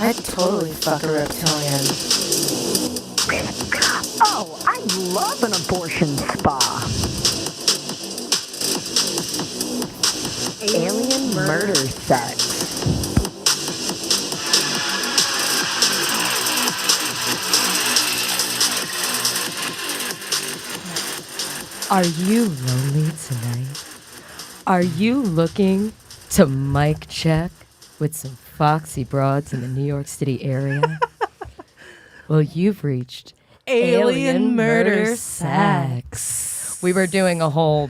I'd totally fuck a reptilian. Oh, I love an abortion spa. Alien murder sex. Are you lonely tonight? Are you looking to mic check with some foxy broads in the New York City area? Well, you've reached Alien Murder Sex. We were doing a whole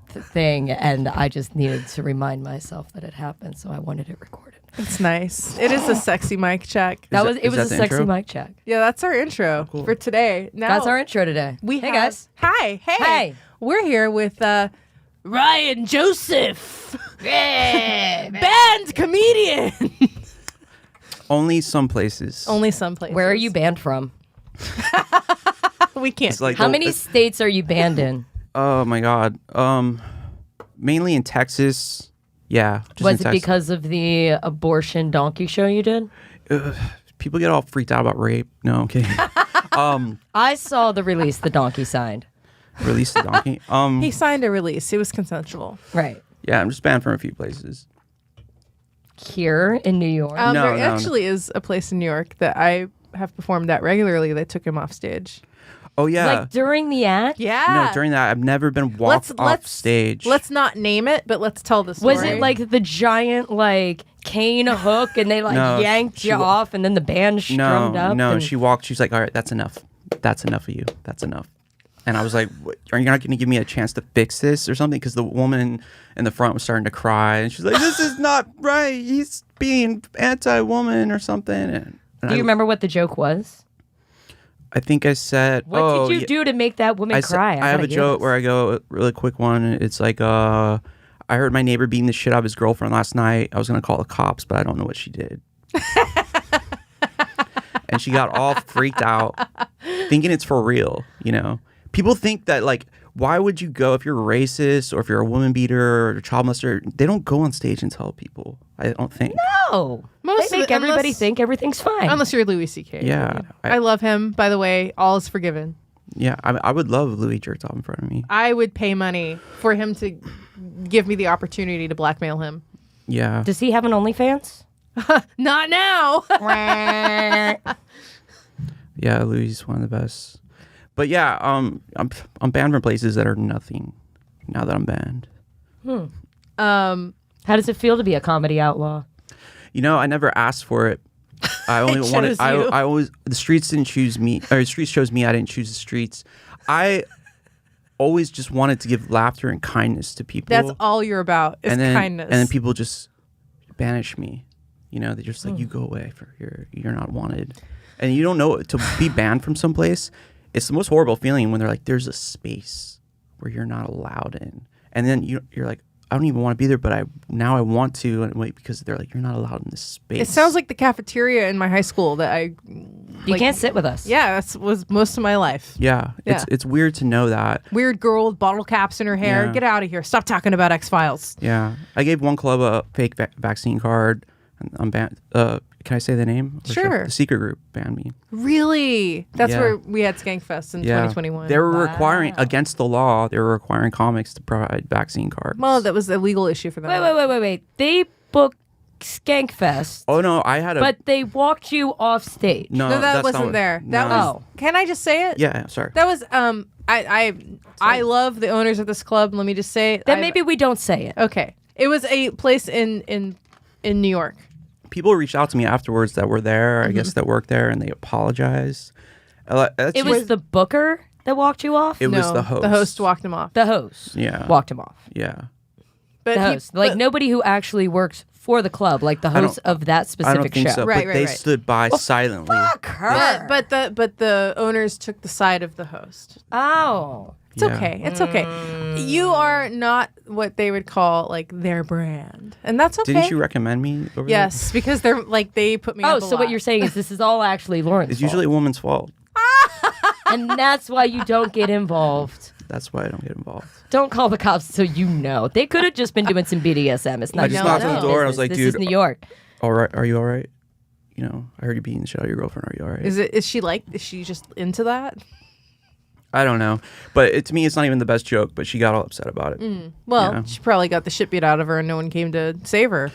thing, and I just needed to remind myself that it happened, so I wanted it recorded. It's nice. It is a sexy mic check. It was a sexy mic check. Yeah, that's our intro for today. Now That's our intro today. Hey have, guys. Hi. Hey. Hey. We're here with Ryan Joseph. Yeah, Band comedian. Only some places. Only some places. Where are you banned from? We can't. It's like How many states are you banned in? Oh my God. Mainly in Texas. Yeah. Just Was in it Texas. because of the abortion donkey show you did? People get all freaked out about rape? No, I'm kidding. I saw the release the donkey signed. Release the donkey. He signed a release. It was consensual. Right. Yeah, I'm just banned from a few places. Here in New York. No, there actually is a place in New York that I have performed at regularly. They took him off stage. Oh yeah. Like during the act? Yeah. No, during that I've never been walked off stage. Let's not name it, but let's tell the story. Was it like the giant cane hook and they No, yanked you off and then the band strummed up? No, and... she walked. She's like, all right, that's enough. That's enough of you. That's enough. And I was like, what, are you not going to give me a chance to fix this or something? Because the woman in the front was starting to cry. And she's like, this is not right. He's being anti-woman or something. And Do you remember what the joke was? I think I said, What did you do to make that woman cry? I have a joke where I go, a really quick one. It's like, I heard my neighbor beating the shit out of his girlfriend last night. I was going to call the cops, but I don't know what she did. And she got all freaked out, thinking it's for real, you know? People think that, like, why would you go if you're racist or if you're a woman beater or a child molester? They don't go on stage and tell people. I don't think. No. They make everybody think everything's fine. Unless you're Louis C.K. Yeah. I love him, by the way. All is forgiven. Yeah, I would love Louis jerked off in front of me. I would pay money for him to give me the opportunity to blackmail him. Yeah. Does he have an OnlyFans? Not now. Yeah, Louis is one of the best. But yeah, I'm banned from places that are nothing now that I'm banned. How does it feel to be a comedy outlaw? You know, I never asked for it. I only wanted. chose you. I always the streets didn't choose me, or the streets chose me. I didn't choose the streets. I always just wanted to give laughter and kindness to people. That's all you're about is and kindness. And then people just banish me. You know, they're just like, you go away, for you're not wanted. And you don't know, to be banned from someplace, it's the most horrible feeling when they're like, there's a space where you're not allowed in. And then you're like, I don't even want to be there, but I want to, and wait, because they're like, you're not allowed in this space. It sounds like the cafeteria in my high school that You can't sit with us. Yeah, that was most of my life. Yeah, Yeah. it's weird to know that. Weird girl with bottle caps in her hair. Yeah. Get out of here. Stop talking about X-Files. Yeah, I gave one club a fake vaccine card. And I'm banned. Can I say the name? Or Sure. The Secret Group banned me. Really? That's Yeah. where we had Skankfest in 2021. They were requiring, against the law, they were requiring comics to provide vaccine cards. Well, that was a legal issue for them. Wait. They booked Skankfest, Oh no, I had a. but they walked you off stage. no, No, that that's not wasn't what- there. That no. was. Can I just say it? Yeah, sorry. That was. I love the owners of this club. Let me just say. Then maybe we don't say it. Okay. It was a place in New York. People reached out to me afterwards that were there, I guess, that worked there, and they apologized. It was the booker that walked you off? It was No, the host. The host walked him off. The host Yeah. walked him off. Yeah. But The host. Nobody who actually works for the club, like the host of that I specific don't think show. so, Right, but right, they right. stood by silently. Fuck her. but the owners took the side of the host. Oh. It's okay. It's okay. You are not what they would call like their brand, and that's okay. Didn't you recommend me over Yes, because they're like they put me. Oh, up a so what lot. you're saying is this is all actually Lauren's there? It's usually a woman's fault. and that's why you don't get involved. That's why I don't get involved. Don't call the cops so you know. They could have just been doing some BDSM. It's not I just your knocked on the door and I was business. like, this dude, is New York. All right, are you all right? I heard you beating the shit out of your girlfriend. Are you all right? Is she just into that? I don't know. But to me, it's not even the best joke, but she got all upset about it. Well, she probably got the shit beat out of her and no one came to save her.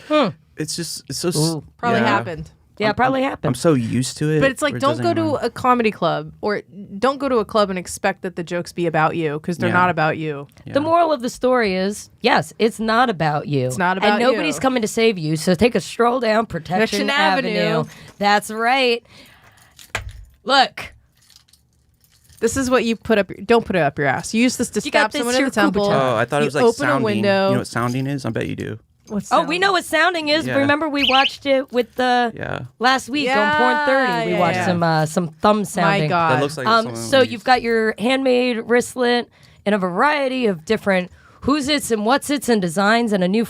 It's so... Probably happened. Yeah, probably happened. I'm so used to it. But it's like, where it don't doesn't go to even- a comedy club or don't go to a club and expect that the jokes be about you because they're Yeah. not about you. Yeah. The moral of the story is, yes, it's not about you. It's not about and nobody's you. coming to save you. So take a stroll down Protection Avenue. That's right. Look, This is what you put up. Don't put it up your ass. You use this to You got stab this someone in your the temple. Kubaton. Oh, I thought it You was like open sounding. a window. You know what sounding is? I bet you do. What's we know what sounding is. Yeah. Remember we watched it with the Yeah. last week on Yeah, Porn 30. We yeah, watched yeah. some thumb sounding. My God. That looks like someone So would you've use- got your handmade wristlet and a variety of different who's its and what's its and designs and a new.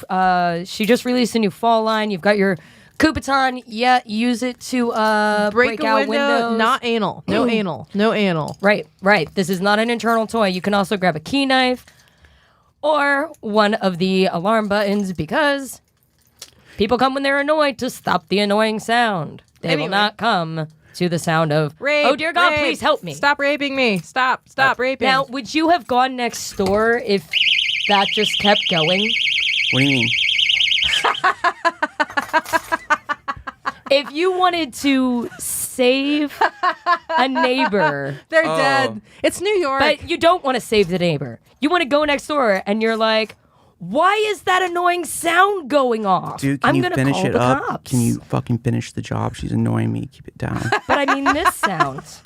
She just released a new fall line. You've got your Kubaton. Yeah, use it to break a out window, windows. not anal. No anal. No anal. Right. This is not an internal toy. You can also grab a key knife or one of the alarm buttons because people come when they're annoyed to stop the annoying sound. They Anyway. will not come to the sound of, Rape, oh dear God, rape. please help me. Stop raping me. Stop raping. Now, would you have gone next door if that just kept going? What do you mean? If you wanted to save a neighbor, they're dead. It's New York. but you don't want to save the neighbor. You want to go next door and you're like, why is that annoying sound going off? Dude, can I'm you gonna finish call it the up? cops. Can you fucking finish the job? She's annoying me. Keep it down. But I mean, this sounds.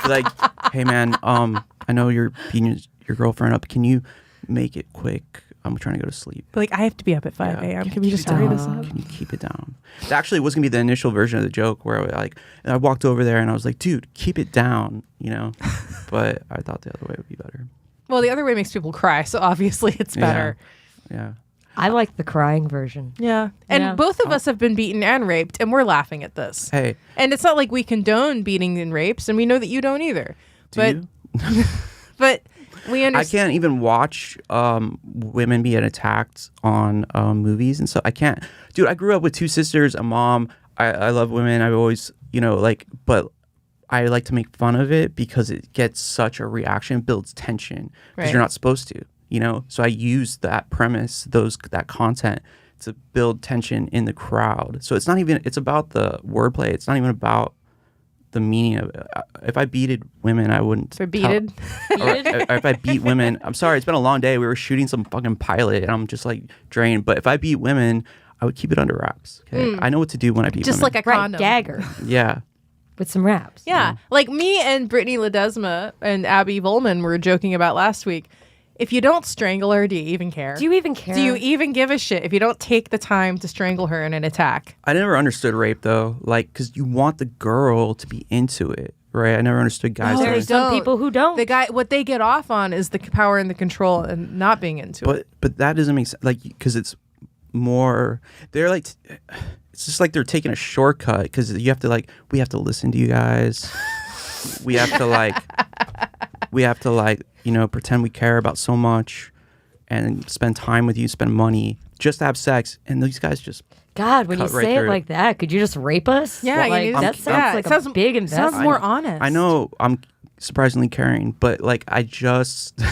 Like, hey man, I know you're beating your girlfriend up. Can you make it quick? I'm trying to go to sleep. But, like, I have to be up at 5 Yeah. a.m. Can we just hurry this up? Can you keep it down? That actually was gonna be the initial version of the joke where and I walked over there and I was like, dude, keep it down, But I thought the other way would be better. Well, the other way makes people cry, so obviously it's better. Yeah. I like the crying version. Yeah. And Yeah. both of us have been beaten and raped, and we're laughing at this. Hey, And it's not like we condone beating and rapes, and we know that you don't either. do but you? but we I understand. can't even watch women being attacked on movies and stuff. I can't. Dude, I grew up with two sisters, a mom. I love women. I've always, but I like to make fun of it because it gets such a reaction, builds tension because Right. you're not supposed to, So I use that premise, that content to build tension in the crowd. So it's not even, it's about the wordplay. It's not even about the meaning of it. If I beated women, I wouldn't. For beated? Or if I beat women, I'm sorry, it's been a long day. We were shooting some fucking pilot and I'm just like drained. But if I beat women, I would keep it under wraps. Okay? I know what to do when I beat Just women. like a Right, condom. gagger Yeah. with some raps. Yeah. Like me and Brittany Ledesma and Abby Volman were joking about last week. If you don't strangle her, do you even care? Do you even care? Do you even give a shit if you don't take the time to strangle her in an attack? I never understood rape though. Like, because you want the girl to be into it, right? I never understood guys. No, that There's are- some people who don't. What they get off on is the power and the control and not being into it. but that doesn't make sense. Like, because it's more, they're like, it's just like they're taking a shortcut because you have to we have to listen to you guys. we have to pretend we care about so much and spend time with you, spend money just to have sex. And these guys just, God, when you cut right say it through. like that, could you just rape us? Yeah, like, you need that to- sounds yeah, like it sounds- a big investment. Sounds more honest. I know I'm surprisingly caring, but I just Be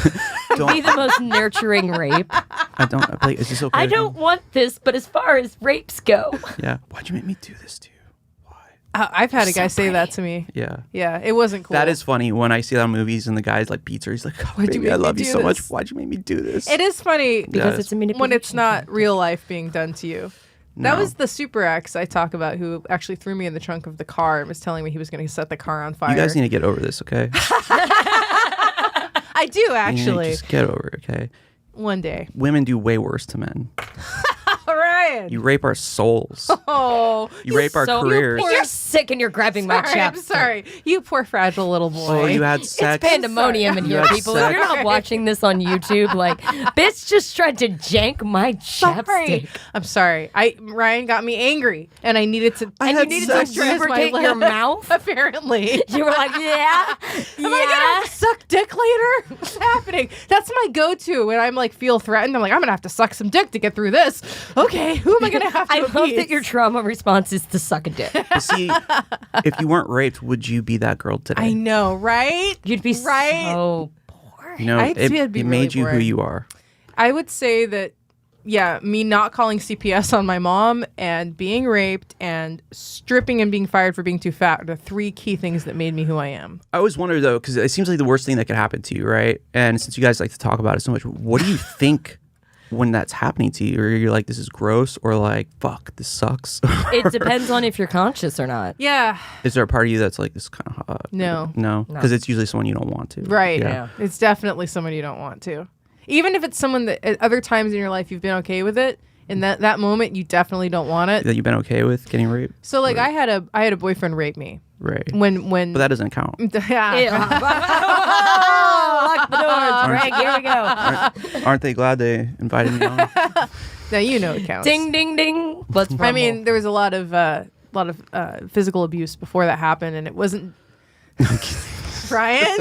don't, the most nurturing rape. I don't, like, is this okay? I don't want this, but as far as rapes go, Yeah. Why'd you make me do this to you? Why? I've had a guy say that to me. Yeah. Yeah, it wasn't cool. That is funny when I see that in movies and the guy's beats her. He's like, oh, Why'd you baby, I make me love you do so much. this? Why'd you make me do this? It is funny because Yes. it's a manipulation. when it's not real life being done to you. That No. was the super ex I talk about who actually threw me in the trunk of the car and was telling me he was going to set the car on fire. You guys need to get over this, okay? I do You need to actually. just get over it, okay? One day. Women do way worse to men. All right. You rape our souls. Oh, You rape our so careers. You're sick and you're grabbing my sorry, chap. I'm sorry. You poor fragile little boy. Oh, you had It's sex. pandemonium in You here, had people. If sex. you're not watching this on YouTube, bitch just tried to jank my Sorry. chapstick. I'm sorry. Ryan got me angry, and I needed to. I And you had needed sex. to lubricate your mouth. Apparently. You were like, yeah, Am I gonna suck dick later? What's happening? That's my go-to when I'm feel threatened. I'm like, I'm gonna have to suck some dick to get through this. Okay. who am I going to have to I love appease? that your trauma response is to suck a dick. But see, if you weren't raped, would you be that girl today? I know, right? You'd be right. so bored. You know, I'd it, say it'd be it made really you who boring. you are. I would say that, yeah, me not calling CPS on my mom and being raped and stripping and being fired for being too fat are the 3 key things that made me who I am. I always wonder though, because it seems like the worst thing that could happen to you, right? And since you guys like to talk about it so much, what do you think when that's happening to you? Or you're like, this is gross, or like, fuck, this sucks? It depends on if you're conscious or not. Yeah, Is there a part of you that's like, this kind of hot? No. No? Because it's usually someone you don't want to. right. Yeah. It's definitely someone you don't want to. Even if it's someone that at other times in your life you've been okay with it, in that moment you definitely don't want it. That you've been okay with getting raped? So like I had a boyfriend rape me Right. when But that doesn't count. yeah. Lock the doors. Right, here we go. Aren't they glad they invited me on? Now you know it counts. Ding, ding, ding. Let's rumble. I mean, there was a lot of physical abuse before that happened, and it wasn't. Brian,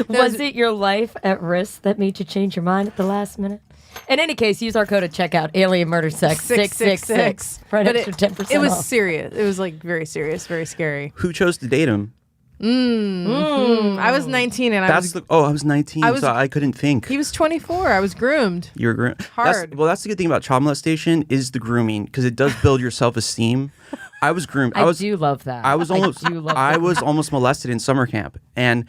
was it your life at risk that made you change your mind at the last minute? In any case, use our code at checkout, Alien Murder Sex 666 for an But extra 10% it was off. serious. It was like very serious, very scary. Who chose to date him? I was 19, and I was 19, I was- so I couldn't think. he was 24. I was groomed. You were Hard. That's the good thing about child molestation is the grooming, because it does build your self-esteem. I was groomed. I do love that. I was almost do love I that. was almost molested in summer camp, and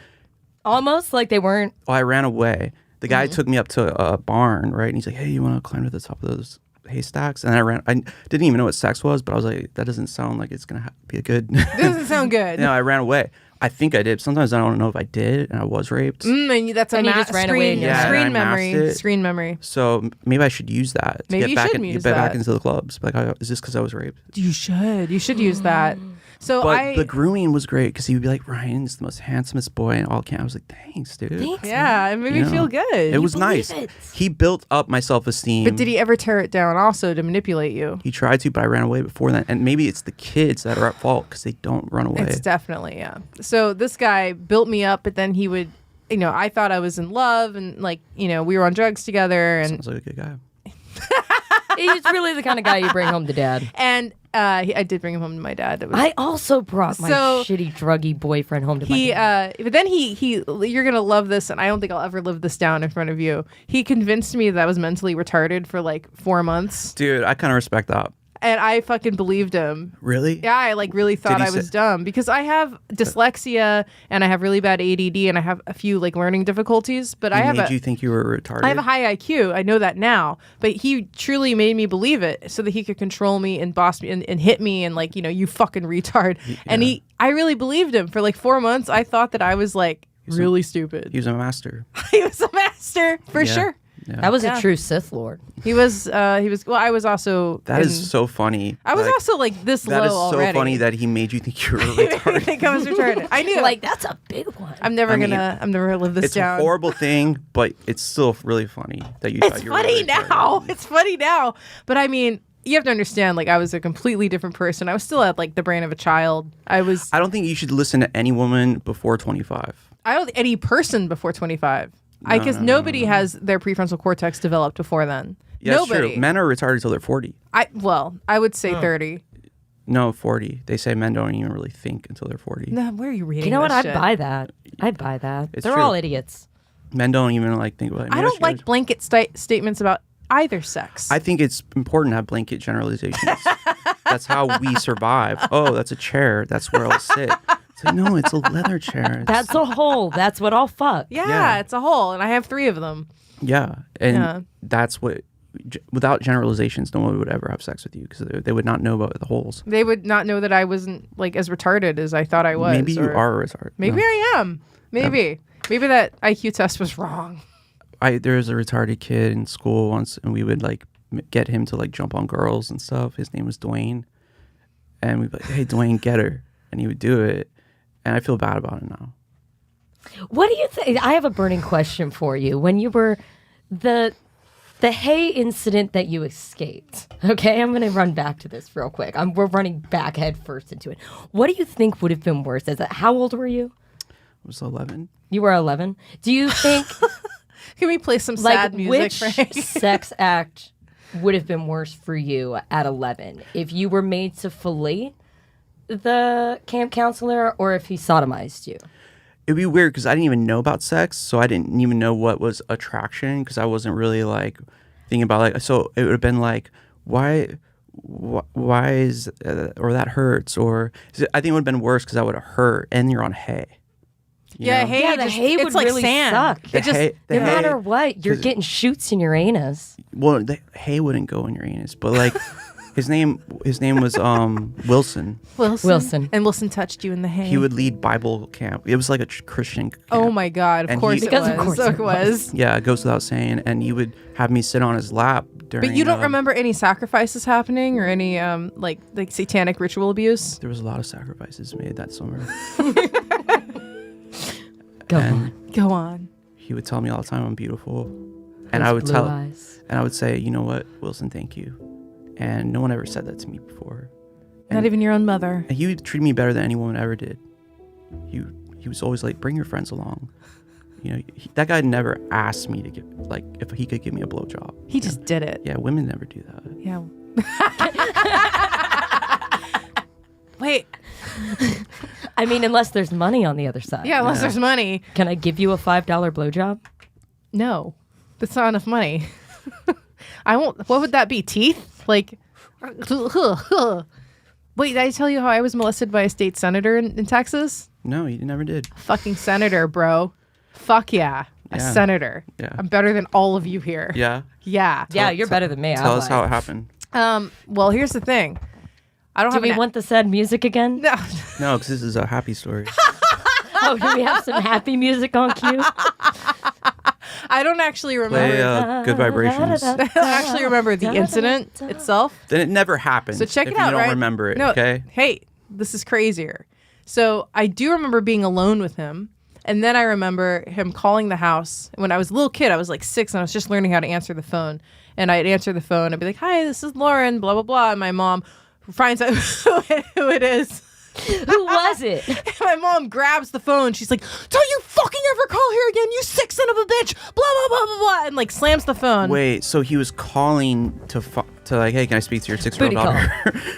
Almost like they weren't. I ran away. The guy took me up to a barn, right? And he's like, "Hey, you want to climb to the top of those haystacks?" And I ran. I didn't even know what sex was, but I was like, "That doesn't sound like it's gonna be a good." Doesn't sound good. No, I ran away. I think I did. Sometimes I don't know if I did, and I was raped. And that's a And you just ran away and Yeah, screen and I memory. masked it. Screen memory. So maybe I should use that. To Maybe get you back should use get back that. into the clubs. Like, is this because I was raped? You should. You should use that. So But the grooming was great because he would be like, "Ryan's the most handsomest boy in all camp." I was like, "Thanks, dude." Thanks, yeah, it made me You know, feel good. It was believe nice. it. He built up my self-esteem. But did he ever tear it down also to manipulate you? He tried to, but I ran away before that. And maybe it's the kids that are at fault because they don't run away. It's definitely, yeah. So this guy built me up, but then he would, I thought I was in love and we were on drugs together and Sounds like a good guy. He's really the kind of guy you bring home to dad. and I did bring him home to my dad. It was, I also brought my So- shitty druggy boyfriend home to my he dad. but then he you're gonna love this, and I don't think I'll ever live this down in front of you. He convinced me that I was mentally retarded for like 4 months, Dude, I kind of respect that. and I fucking believed him. Really? Yeah, I really thought he I was say- dumb because I have dyslexia and I have really bad ADD and I have a few learning difficulties, but I He have made you think you were retarded? I have a high IQ. I know that now, but he truly made me believe it so that he could control me and boss me and hit me and you fucking retard. And I really believed him for 4 months. I thought that I was really stupid. He was a master. He was a master for Yeah. sure. Yeah. That was Yeah. a true Sith Lord. He was. Well, I was also. That is so funny. I was Like, also this that low is so already. funny that he made you think you were I retarded. think I was retarded. I knew. That's a big one. I'm never I mean, gonna live this It's down. a horrible thing, but it's still really funny that you It's thought you were funny retarded. now. It's funny now. But I mean, you have to understand, I was a completely different person. I was still at the brain of a child. I don't think you should listen to any woman before 25. I don't any person before 25. I guess nobody has their prefrontal cortex developed before then. Yeah, it's Nobody. true. Men are retarded until they're 40. I would say 30. No, 40. They say men don't even really think until they're 40. No, where are you reading? You know what? this I'd shit? buy that. I'd buy that. It's They're true. all idiots. Men don't even think about it. I don't like blanket statements about either sex. I think it's important to have blanket generalizations. That's how we survive. Oh, that's a chair. That's where I'll sit. It's like, no, it's a leather chair. It's- That's a hole. That's what I'll fuck. yeah, it's a hole, and I have 3 of them. yeah. And Yeah. that's what, without generalizations, no one would ever have sex with you because they would not know about the holes. They would not know that I wasn't as retarded as I thought I was. Maybe you or- are retarded. Maybe No. I am. Maybe. Maybe that IQ test was wrong. There was a retarded kid in school once, and we would get him to jump on girls and stuff. His name was Dwayne, and we'd be like, "Hey, Dwayne, get her," and he would do it, and I feel bad about it now. What do you think? I have a burning question for you. When you were the hay incident that you escaped, okay? I'm going to run back to this real quick. We're running back head first into it. What do you think would have been worse? How old were you? I was 11. You were 11. Do you think Can we play some sad music, which Frank? sex act would have been worse for you at 11? If you were made to fillet the camp counselor, or if he sodomized you? It'd be weird because I didn't even know about sex, so I didn't even know what was attraction because I wasn't really like thinking about like. So it would have been like, why is or that hurts, or I think it would have been worse because I would have hurt, and you're on hay. Yeah, know? hay. Yeah, the hay would it's like really sand. suck. The It just hay- the No hay- matter what, you're 'cause- getting shoots in your anus. Well, the hay wouldn't go in your anus, but like his name was Wilson. Wilson. And Wilson touched you in the hay. He would lead Bible camp. It was like a Christian camp. Oh my God! Of And course he- it Because was. of course it it was. Yeah, it goes without saying. And he would have me sit on his lap during. But you don't remember any sacrifices happening or any like satanic ritual abuse? There was a lot of sacrifices made that summer. Go And on. Go on. he would tell me all the time I'm beautiful, and Those I would blue tell, eyes. and I would say, you know what, Wilson, thank you. And no one ever said that to me before. Not And- even your own mother. And he would treat me better than anyone ever did. He was always like, bring your friends along. You know, that guy never asked me to get like if he could give me a blowjob. He just did it. Yeah, women never do that. Yeah. Wait. I mean, unless there's money on the other side. Yeah, unless there's money. Can I give you a $5 blowjob? No, that's not enough money. I won't. What would that be? Teeth? Like, wait, did I tell you how I was molested by a state senator in Texas? No, you never did. Fucking senator, bro. Fuck yeah. A Yeah. senator. Yeah. I'm better than all of you here. Yeah. Yeah. Yeah, you're better than me. Tell I us how it happened. Well, here's the thing. I don't Do have we an want the sad music again? No. No, because this is a happy story. Oh, do we have some happy music on cue? I don't actually remember. Play Good Vibrations. I don't actually remember the incident itself. Then it never happened. So check if it out, you don't right? remember it, No, okay? Hey, this is crazier. So I do remember being alone with him. And then I remember him calling the house. When I was a little kid, I was like 6, and I was just learning how to answer the phone. And I'd answer the phone. I'd be like, hi, this is Lauryn, blah, blah, blah. And my mom finds out who it is. Who was it? My mom grabs the phone. She's like, don't you fucking ever call here again, you sick son of a bitch. Blah, blah, blah, blah, blah. And like slams the phone. Wait, so he was calling to like, hey, can I speak to your 6-year-old Booty call. daughter?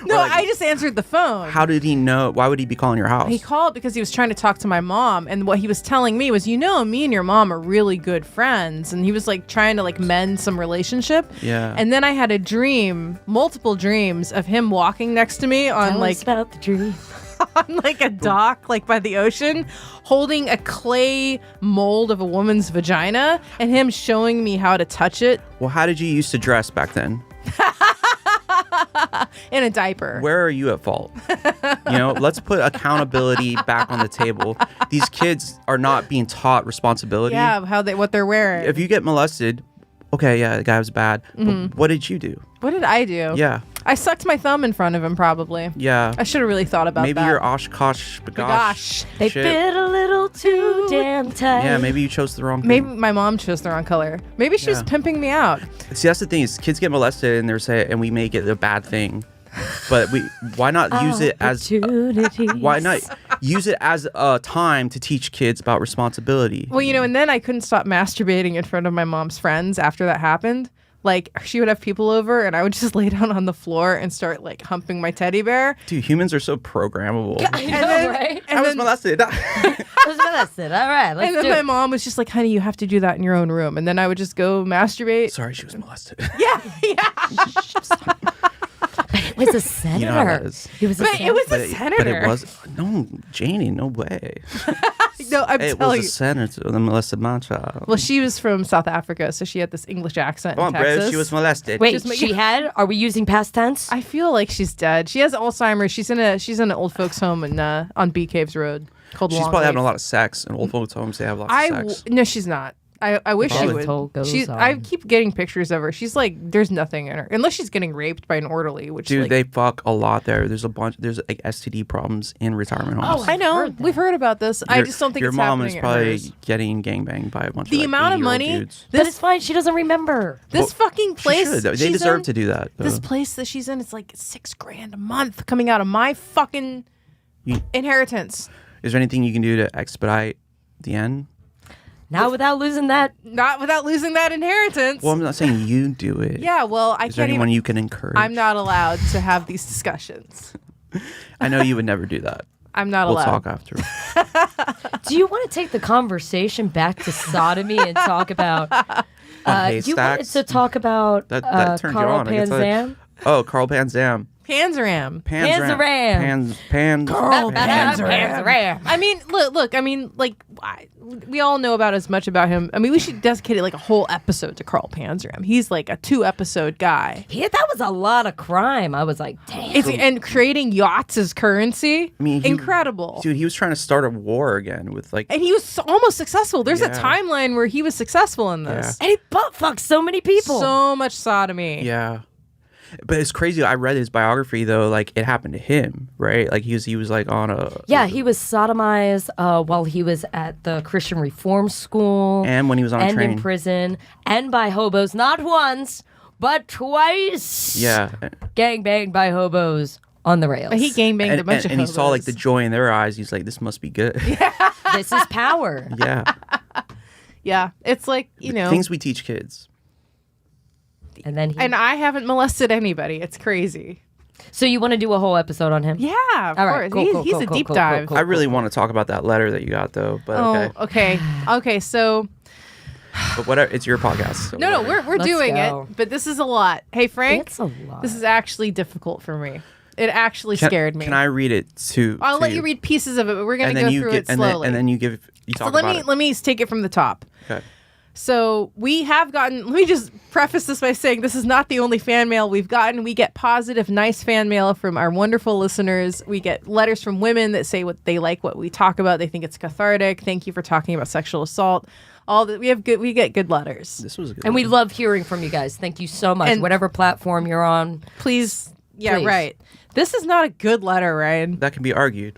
No, Or, like, I just answered the phone. how did he know? Why would he be calling your house? He called because he was trying to talk to my mom, and what he was telling me was, me and your mom are really good friends, and he was like trying to like mend some relationship. Yeah. And then I had a dream, multiple dreams of him walking next to me on Tell like us about the dream. on like a dock, like by the ocean, holding a clay mold of a woman's vagina, and him showing me how to touch it Well, how did you used to dress back then? in a diaper. Where are you at fault? Let's put accountability back on the table. These kids are not being taught responsibility. Yeah, what they're wearing. If you get molested, okay, yeah, the guy was bad. Mm-hmm. But what did you do? What did I do? Yeah. I sucked my thumb in front of him, probably. Yeah. I should have really thought about Maybe that. you're Oshkosh bagosh. Gosh. They shit. fit a little too damn tight. Yeah, maybe you chose the wrong thing. Maybe my mom chose the wrong color. Maybe she was Yeah. pimping me out. See, that's the thing is kids get molested and we make it a bad thing. But why not use it as why not use it as a time to teach kids about responsibility? Well, and then I couldn't stop masturbating in front of my mom's friends after that happened. Like, she would have people over, and I would just lay down on the floor and start, like, humping my teddy bear. Dude, humans are so programmable. I know, then- right? I was molested. I was molested. All right, let's And then do my it. mom was just like, honey, you have to do that in your own room. And then I would just go masturbate. Sorry, she was molested. Yeah. It was a senator. You know how that is. He was a But senator. it was But a it senator. was no, Janie, no way. No, I'm It telling was a you. senator that molested my child. Well, she was from South Africa, so she had this English accent Come in on, Texas. bro, she was molested. Wait, Just make- she had? Are we using past tense? I feel like she's dead. She has Alzheimer's. She's in an old folks home on Bee Caves Road called She's Long probably having a Lake. lot of sex. In old folks' homes, they have lots of sex. No, she's not. I wish she Probably. would. Told goes I on. keep getting pictures of her. She's like, there's nothing in her, unless she's getting raped by an orderly. Which, Dude, like, they fuck a lot there. There's like STD problems in retirement homes. I know. heard that. We've heard about this. I just don't think your it's mom happening is at probably hers. getting gangbanged by a bunch The of amount of 80-year-old money dudes. but it's fine. She doesn't remember. This fucking She place. should, though. They she's deserve in, to do that. This though. place that she's in, it's like $6,000 a month coming out of my fucking You- inheritance. Is there anything you can do to expedite the end? Not without losing that. Not without losing that inheritance. Well, I'm not saying you do it. Yeah, well, I Is there can't anyone even. you can encourage? I'm not allowed to have these discussions. I know you would never do that. I'm not We'll allowed. talk after. Do you want to take the conversation back to sodomy and talk about? Do you want haystacks? to talk about That turns you Carl on. I can tell you. Panzam? Oh, Carl Panzam. Panzeram. Panzeram. Panzam. I mean, look. I mean, like, we all know about as much about him. I mean, we should dedicate like a whole episode to Carl Panzeram. He's like a 2-episode guy. Yeah, that was a lot of crime. I was like, damn. And creating yachts as currency. I mean, incredible. Dude, he was trying to start a war again with like. And he was almost successful. There's a Yeah. timeline where he was successful in this. And he butt fucked so many people. So much sodomy. Yeah. But it's crazy. I read his biography though. Like it happened to him, right? Like he was like on a. Yeah, he was sodomized while he was at the Christian Reform School. And when he was on a and train. in prison. And by hobos. Not once, but twice. Yeah. Gang banged by hobos on the rails. But he gangbanged a bunch of and he saw like the hobos. joy in their eyes. He's like, this must be good. This is power. Yeah. Yeah. It's like, you know. Things we teach kids. And then he. And I haven't molested anybody. It's crazy. So you want to do a whole episode on him? Yeah, of All right, course. cool, He's cool, a cool, deep cool, dive. cool, I really want to talk about that letter that you got though. But okay. Okay. Okay. So But whatever. It's your podcast. So no, whatever. we're Let's doing go. it. But this is a lot. Hey, Frank. It's a lot. This is actually difficult for me. It actually Can- scared me. Can I read it to? I'll to let you read pieces of it, but we're gonna and go then you through get, it slowly. and then you give. You so talk let about me it. let me take it from the top. Okay. So we have gotten, let me just preface this by saying this is not the only fan mail we've gotten. We get positive, nice fan mail from our wonderful listeners. We get letters from women that say what they like, what we talk about. They think it's cathartic. Thank you for talking about sexual assault. All that we get good letters. This was a good. And we one. love hearing from you guys. Thank you so much. And- Whatever platform you're on. Please. Yeah, Please. right. This is not a good letter, Ryan. That can be argued.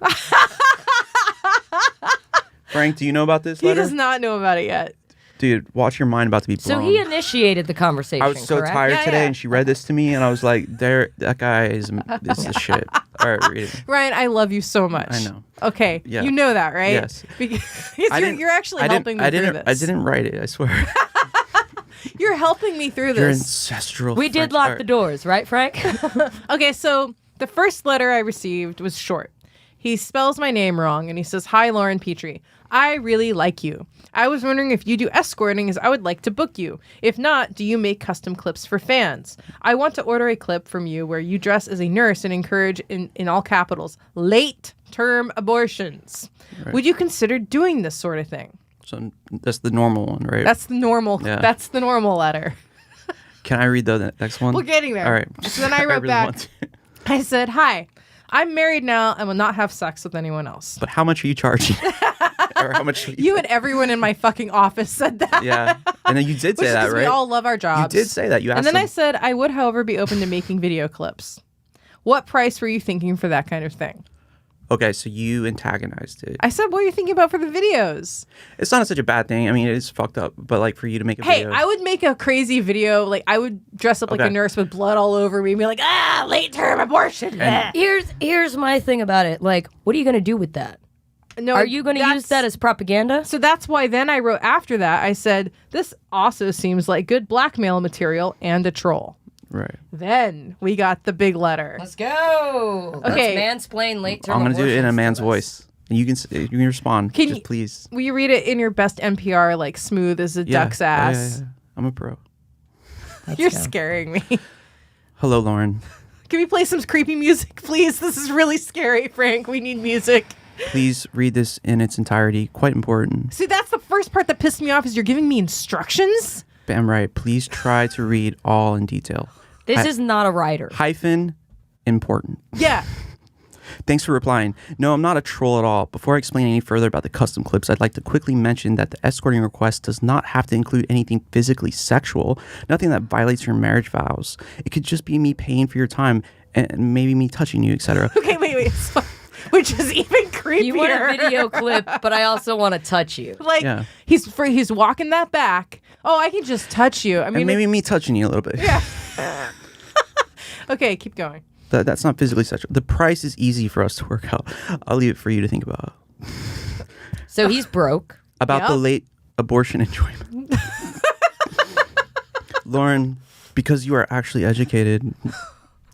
Frank, do you know about this He letter? does not know about it yet. Dude, watch your mind about to be So blown. he initiated the conversation. I was so correct? tired Yeah, today, yeah. and she read this to me, and I was like, that guy is this is shit." All right, read it. Ryan, I love you so much. I know. Okay. Yeah. You know that, right? Yes. Because I you're, didn't- you're actually I helping didn't, me I through didn't, this. I didn't write it. I swear. You're helping me through Your this. ancestral. We did French lock art. the doors, right, Frank? Okay, so the first letter I received was short. He spells my name wrong, and he says, "Hi, Lauryn Petrie. I really like you. I was wondering if you do escorting, as I would like to book you. If not, do you make custom clips for fans? I want to order a clip from you where you dress as a nurse and encourage, in all capitals, late-term abortions. Right. Would you consider doing this sort of thing?" So that's the normal one, right? That's the normal. Yeah. That's the normal letter. Can I read the next one? We're getting there. All right. So then I wrote really back. want to. I said, "Hi, I'm married now and will not have sex with anyone else." But how much are you charging? Or how much? You and everyone in my fucking office said that. Yeah, and then you did Which say is that, 'cause right? we all love our jobs. You did say that. You asked. And then I them. said, "I would, however, be open to making video clips. What price were you thinking for that kind of thing?" Okay, so you antagonized it. I said, "What are you thinking about for the videos?" It's not such a bad thing. I mean, it is fucked up, but like for you to make a Hey, video. I would make a crazy video. Like, I would dress up like Okay. a nurse with blood all over me and be like, late-term abortion. And- Here's my thing about it. Like, what are you going to do with that? No, Are you going to use that's- that as propaganda? So that's why then I wrote after that, I said, "This also seems like good blackmail material and a troll." Right. Then we got the big letter. Let's go. Okay. Let's mansplain late-term I'm gonna do it in a abortions man's to us. voice. And you can respond. Can Just you- please. Will you read it in your best NPR, like smooth as a duck's Oh, ass? yeah. I'm a pro. You're go. scaring me. Hello, Lauren. Can we play some creepy music, please? This is really scary, Frank. We need music. Please read this in its entirety. Quite important. See, that's the first part that pissed me off is you're giving me instructions. Bam right. Please try to read all in detail. This Hi- is not a writer. Hyphen important. Yeah. Thanks for replying. No, I'm not a troll at all. Before I explain any further about the custom clips, I'd like to quickly mention that the escorting request does not have to include anything physically sexual, nothing that violates your marriage vows. It could just be me paying for your time and maybe me touching you, etc. Okay, wait. So, which is even creepier. You want a video clip, but I also want to touch you. Like, Yeah. he's walking that back. Oh, I can just touch you. I mean, And maybe me touching you a little bit. yeah. Okay, keep going. That's not physically sexual. The price is easy for us to work out. I'll leave it for you to think about. So he's broke. About the Yep. late abortion enjoyment. Lauryn, because you are actually educated,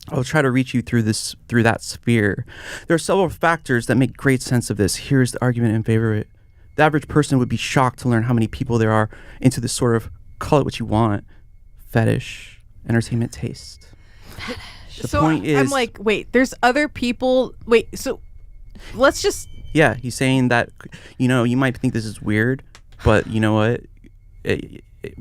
I'll try to reach you through that sphere. There are several factors that make great sense of this. Here's the argument in favor of it. The average person would be shocked to learn how many people there are into this sort of, call it what you want, fetish, entertainment taste. The point is, I'm like, wait, there's other people. Wait, so let's just. Yeah, he's saying that, you might think this is weird, but you know what?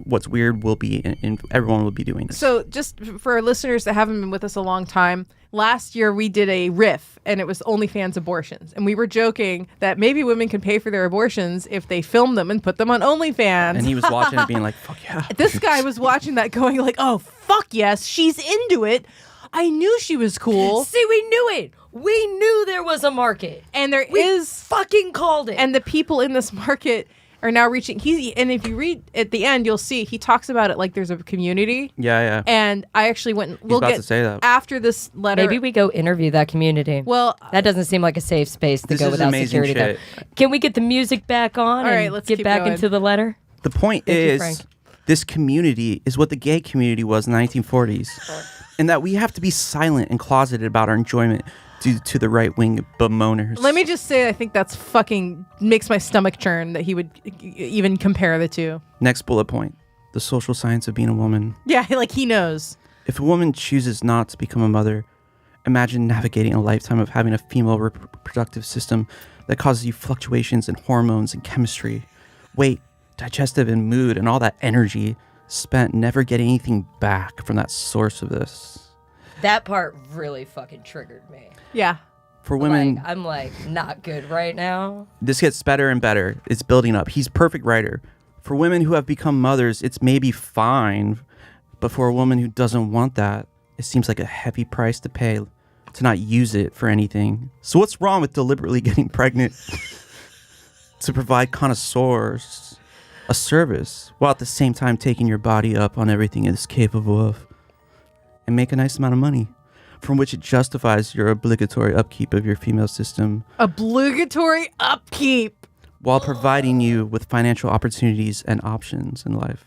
What's weird will be, and everyone will be doing this. So just for our listeners that haven't been with us a long time, last year we did a riff, and it was OnlyFans abortions. And we were joking that maybe women can pay for their abortions if they film them and put them on OnlyFans. And he was watching it being like, fuck yeah. This guy was watching that going like, oh, fuck yes, she's into it. I knew she was cool. See, we knew it. We knew there was a market. And We fucking called it. And the people in this market are now reaching. And if you read at the end, you'll see he talks about it like there's a community. Yeah. And I actually went. We'll about get to say that. after this letter. Maybe we go interview that community. Well, that doesn't seem like a safe space to This go is without amazing security. shit. Though. Can we get the music back on? All right, and let's get keep back going. into the letter. The point Thank you, is, Frank. this community is what the gay community was in the 1940s. And that we have to be silent and closeted about our enjoyment due to the right-wing bemoaners. let me just say, I think that's fucking makes my stomach churn that he would even compare the two. Next bullet point. The social science of being a woman. Yeah, like he knows. If a woman chooses not to become a mother, imagine navigating a lifetime of having a female reproductive system that causes you fluctuations in hormones and chemistry, weight, digestive and mood, and all that energy spent never getting anything back from that source of this. That part really fucking triggered me. Yeah. For women, Like, I'm like not good right now. this gets better and better. It's building up. He's a perfect writer. For women who have become mothers, it's maybe fine, but for a woman who doesn't want that, it seems like a heavy price to pay to not use it for anything. So what's wrong with deliberately getting pregnant to provide connoisseurs a service while at the same time taking your body up on everything it is capable of and make a nice amount of money from which it justifies your obligatory upkeep of your female system Obligatory upkeep. while providing you with financial opportunities and options in life.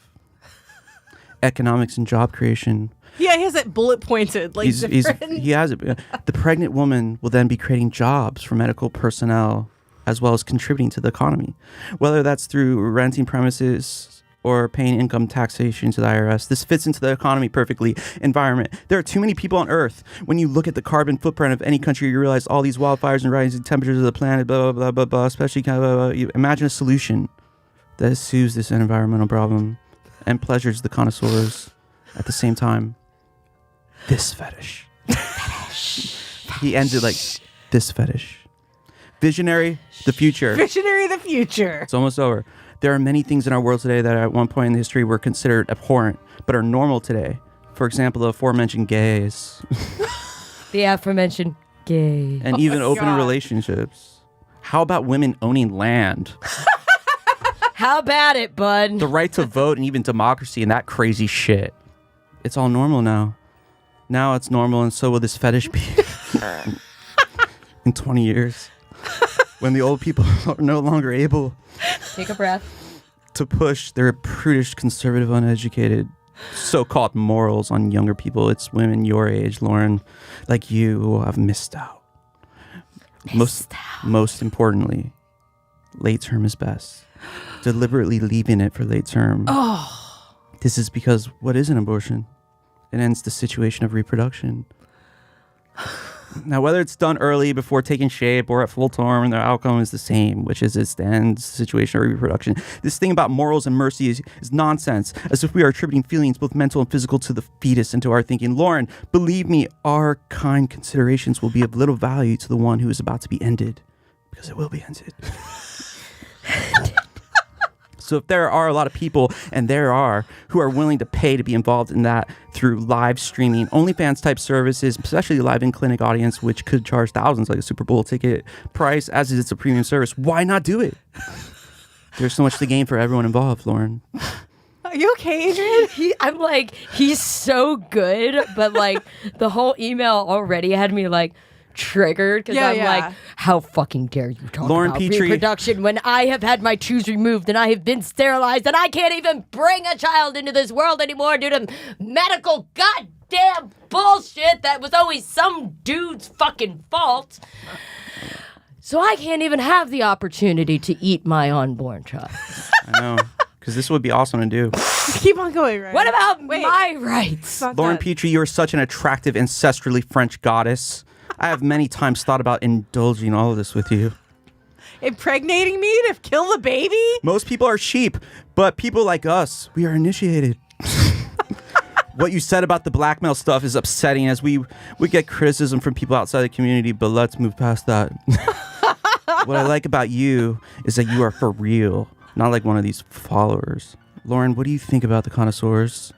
Economics and job creation. Yeah, he has that bullet pointed. Like different. He has it. The pregnant woman will then be creating jobs for medical personnel as well as contributing to the economy. Whether that's through renting premises or paying income taxation to the IRS. This fits into the economy perfectly. Environment. There are too many people on Earth. When you look at the carbon footprint of any country, you realize all these wildfires and rising temperatures of the planet, blah, blah, blah, blah, blah, especially you imagine a solution that soothes this environmental problem and pleasures the connoisseurs at the same time. This fetish. He ends it like, this fetish. Visionary, the future. Visionary the future. It's almost over. There are many things in our world today that at one point in history were considered abhorrent, but are normal today. For example, the aforementioned gays. The aforementioned gay. And even my open God. relationships. How about women owning land? How about it, bud? The right to vote and even democracy and that crazy shit. It's all normal now. Now it's normal, and so will this fetish be in 20 years. When the old people are no longer able Take a breath. to push their prudish, conservative, uneducated, so-called morals on younger people. It's women your age, Lauryn, like you, who have missed out. Most importantly, late term is best. Deliberately leaving it for late term. Oh. This is because what is an abortion? It ends the situation of reproduction. Now, whether it's done early before taking shape or at full term, the outcome is the same, which is it ends the situation of reproduction. This thing about morals and mercy is nonsense, as if we are attributing feelings, both mental and physical, to the fetus and to our thinking. Lauryn, believe me, our kind considerations will be of little value to the one who is about to be ended, because it will be ended. So if there are a lot of people, and there are, who are willing to pay to be involved in that through live streaming, OnlyFans type services, especially live in clinic audience, which could charge thousands, like a Super Bowl ticket price, as is it's a premium service, why not do it? There's so much to gain for everyone involved, Lauryn. Are you okay, Adrianne? I'm like, he's so good, but like the whole email already had me like, triggered because Yeah, I'm yeah. like, how fucking dare you talk Lauryn about Petrie- reproduction when I have had my tubes removed and I have been sterilized and I can't even bring a child into this world anymore due to medical goddamn bullshit that was always some dude's fucking fault. So I can't even have the opportunity to eat my unborn child. I know. Because this would be awesome to do. Keep on going, right? What about Wait. my rights? Not Lauryn that. Petrie, you are such an attractive, ancestrally French goddess. I have many times thought about indulging all of this with you. Impregnating me to kill the baby? Most people are sheep, but people like us, we are initiated. What you said about the blackmail stuff is upsetting as we get criticism from people outside the community, but let's move past that. What I like about you is that you are for real, not like one of these followers. Lauryn, what do you think about the connoisseurs?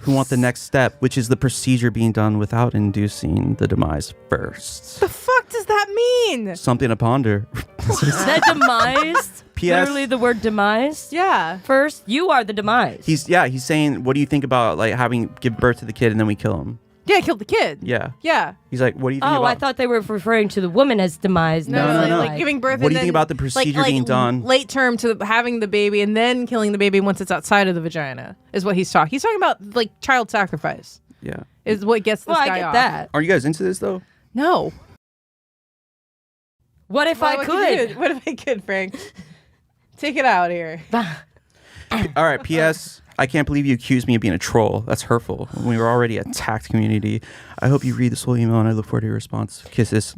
Who want the next step, which is the procedure being done without inducing the demise first? The fuck does that mean? Something to ponder. Is that demise? P.S. Literally the word demise? Yeah. First, you are the demise. He's saying, what do you think about like give birth to the kid and then we kill him? Yeah, I killed the kid. Yeah. Yeah. He's like, what do you think Oh, about? I thought they were referring to the woman as demise. No, no, no. Like giving birth. What and do you think then, about the procedure being done? Late term to having the baby and then killing the baby once it's outside of the vagina is what he's talking. He's talking about like child sacrifice Yeah. is what gets this Well, guy I get off. that. Are you guys into this though? No. What if I What could? What if I could, Frank? Take it out here. All right. P.S. I can't believe you accused me of being a troll. That's hurtful. When we were already a attacked community. I hope you read this whole email and I look forward to your response. Kisses.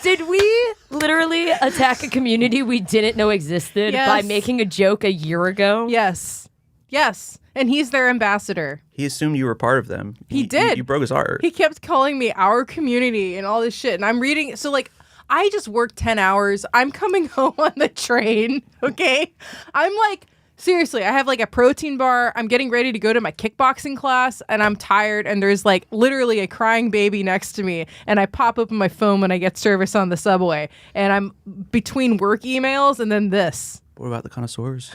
Did we literally attack a community we didn't know existed by Yes. making a joke a year ago? Yes. Yes. And he's their ambassador. He assumed you were part of them. He did. You broke his heart. He kept calling me our community and all this shit. And I'm reading. So, like, I just worked 10 hours. I'm coming home on the train. Okay. I'm like, seriously, I have like a protein bar. I'm getting ready to go to my kickboxing class and I'm tired. And there's like literally a crying baby next to me. And I pop open my phone when I get service on the subway. And I'm between work emails and then this. What about the connoisseurs?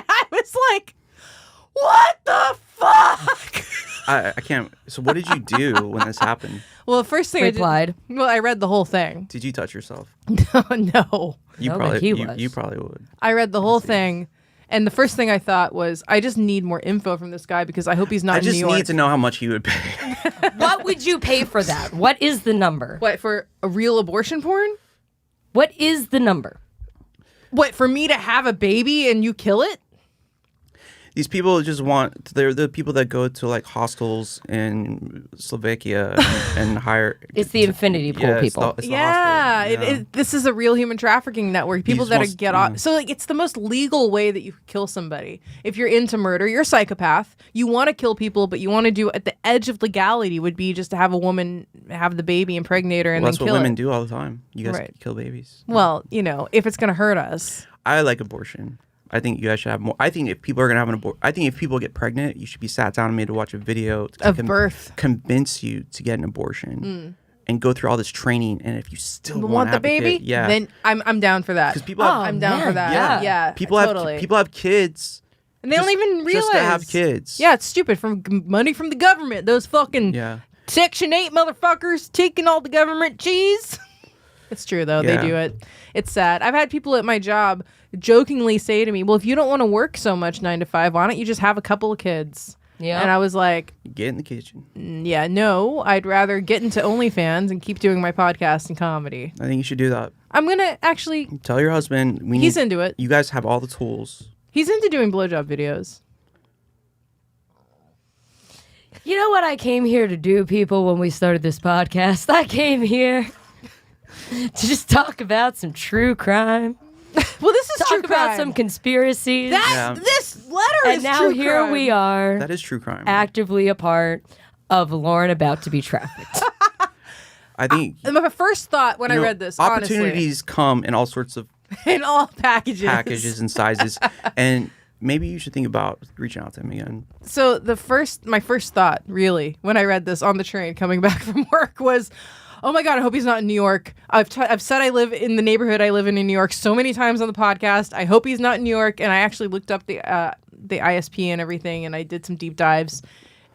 I was like, what the fuck? I can't. So what did you do when this happened? Well, the first thing Replied. I did, well, I read the whole thing. Did you touch yourself? No. You No, but probably he you, was. you probably would. I read the whole thing, and the first thing I thought was, I just need more info from this guy because I hope he's not I in just New York. need to know how much he would pay. What would you pay for that? What is the number? What, for a real abortion porn? What is the number? What, for me to have a baby and you kill it? These people just want. They're the people that go to like hostels in Slovakia and hire. It's the infinity pool Yeah, it's people. it's the Yeah, hostel. this is a real human trafficking network. People just that wants- get off. So like, it's the most legal way that you could kill somebody. If you're into murder, you're a psychopath. You want to kill people, but you want to do it at the edge of legality. Would be just to have a woman have the baby, impregnate her, and Well, then that's what kill women her. do all the time. You guys Right. kill babies. Well, if it's gonna hurt us. I like abortion. I think you guys should have more. I think if people are gonna have an abortion, I think if people get pregnant, you should be sat down and made to watch a video to Of birth. convince you to get an abortion, and go through all this training. And if you still Want the have a kid, baby? yeah, Then I'm down for that. 'Cause people have- I'm down for man, that. yeah. Yeah. people totally. have kids. And they don't even realize just to have kids. Yeah, it's stupid. From money from the government. Those fucking Yeah. Section 8 motherfuckers taking all the government cheese. It's true though. Yeah. They do it. It's sad. I've had people at my job jokingly say to me, "Well, if you don't want to work so much 9 to 5, why don't you just have a couple of kids?" Yeah. And I was like, Get in the kitchen. "Yeah, no. I'd rather get into OnlyFans and keep doing my podcast and comedy." I think you should do that. I'm gonna actually. Tell your husband. He's into it. You guys have all the tools. He's into doing blowjob videos. You know what I came here to do, people, when we started this podcast? I came here to just talk about some true crime, Well, this is talk true about crime. some conspiracies. Yeah. This letter and is now true here crime. we are, That is true crime. actively a part of Lauryn about to be trafficked. I think My first thought when I you know, read this, opportunities come in all sorts of honestly, in all packages. packages and sizes, and maybe you should think about reaching out to him again. So my first thought, really, when I read this on the train coming back from work was, oh my God, I hope he's not in New York. I've said I live in the neighborhood I live in New York so many times on the podcast. I hope he's not in New York. And I actually looked up the ISP and everything, and I did some deep dives.